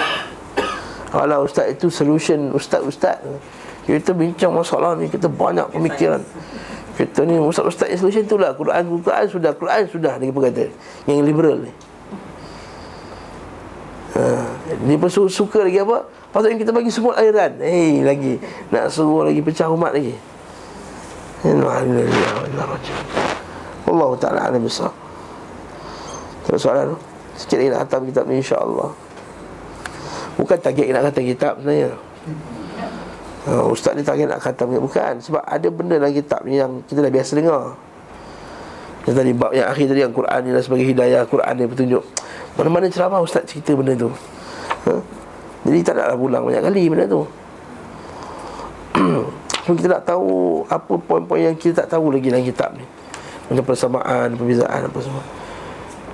Kalau ustaz itu solution, ustaz-ustaz kita bincang masalah ni, kita banyak pemikiran. Kita ni ustaz-ustaz yang solution tu lah Quran sudah dia kata yang liberal ni. Dia pun suka lagi apa? Patutnya kita bagi semua airan. Lagi nak suruh lagi pecah umat lagi. Allah Ta'ala alam besar. Terus soalan tu, sikit lagi nak khatam kitab ni insya-Allah. Bukan target nak khatam kitab sebenarnya. Ustaz ni target nak khatam, bukan. Sebab ada benda dalam kitab ni yang kita dah biasa dengar. Yang tadi bab yang akhir tadi, yang Quran ni lah sebagai hidayah, Quran ni petunjuk. Mana-mana ceramah ustaz cerita benda tu. Jadi tak naklah ulang banyak kali benda tu. Kita nak tahu apa poin-poin yang kita tak tahu lagi dalam kitab ni, macam persamaan, perbezaan apa semua,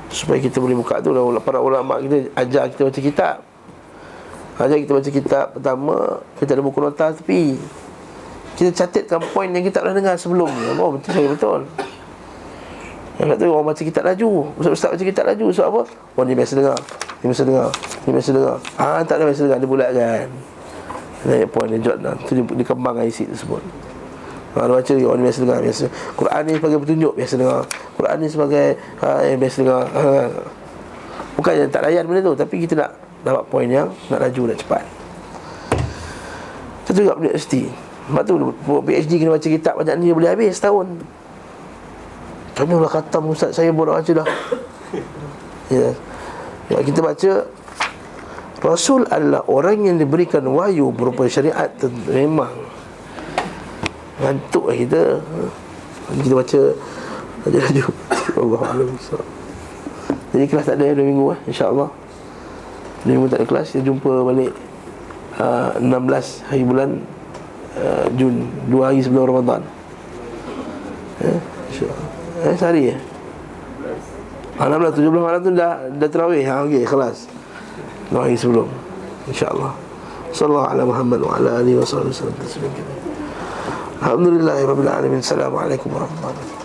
supaya kita boleh buka tu lah. Para ulama kita ajar kita baca kitab. Ajar kita baca kitab. Pertama, kita ada buku nota tepi, kita catatkan poin yang kita pernah dengar sebelum ni. Oh betul, saya betul. Yang tak tahu orang baca kitab laju, ustaz baca kitab laju, sebab apa? Oh ni biasa dengar, ni biasa dengar, ni biasa dengar. Tak ada biasa dengar, dia bulatkan. Naik poin dia jot dah, tu dia kembangkan isi tersebut. Kalau baca dia, orang biasa dengar, biasa. Quran ni sebagai petunjuk, biasa dengar. Quran ni sebagai yang biasa dengar. Bukan yang tak layan benda tu, tapi kita nak dapat poin yang nak laju, nak cepat. Itu juga universiti. Sebab tu PhD kena baca kitab banyak ni, boleh habis setahun. Kami dah khatam ustaz, saya pun dah baca dah. Ya, kita baca Rasul adalah orang yang diberikan wahyu berupa syariat. Memang ngantuk lah kita. Kita baca laju-laju. Allahuakbar. Jadi kelas tak ada 2 minggu InsyaAllah 2 minggu tak ada kelas. Kita jumpa balik 16 hari bulan Jun, 2 hari sebelum Ramadan. InsyaAllah sehari 16, 17 malam tu dah terawih. Okey, kelas 2 hari sebelum InsyaAllah. Sallallahu ala Muhammad wa ala alihi wa sahbihi wasallam. Alhamdulillahirabbil alamin. Assalamualaikum warahmatullahi wabarakatuh.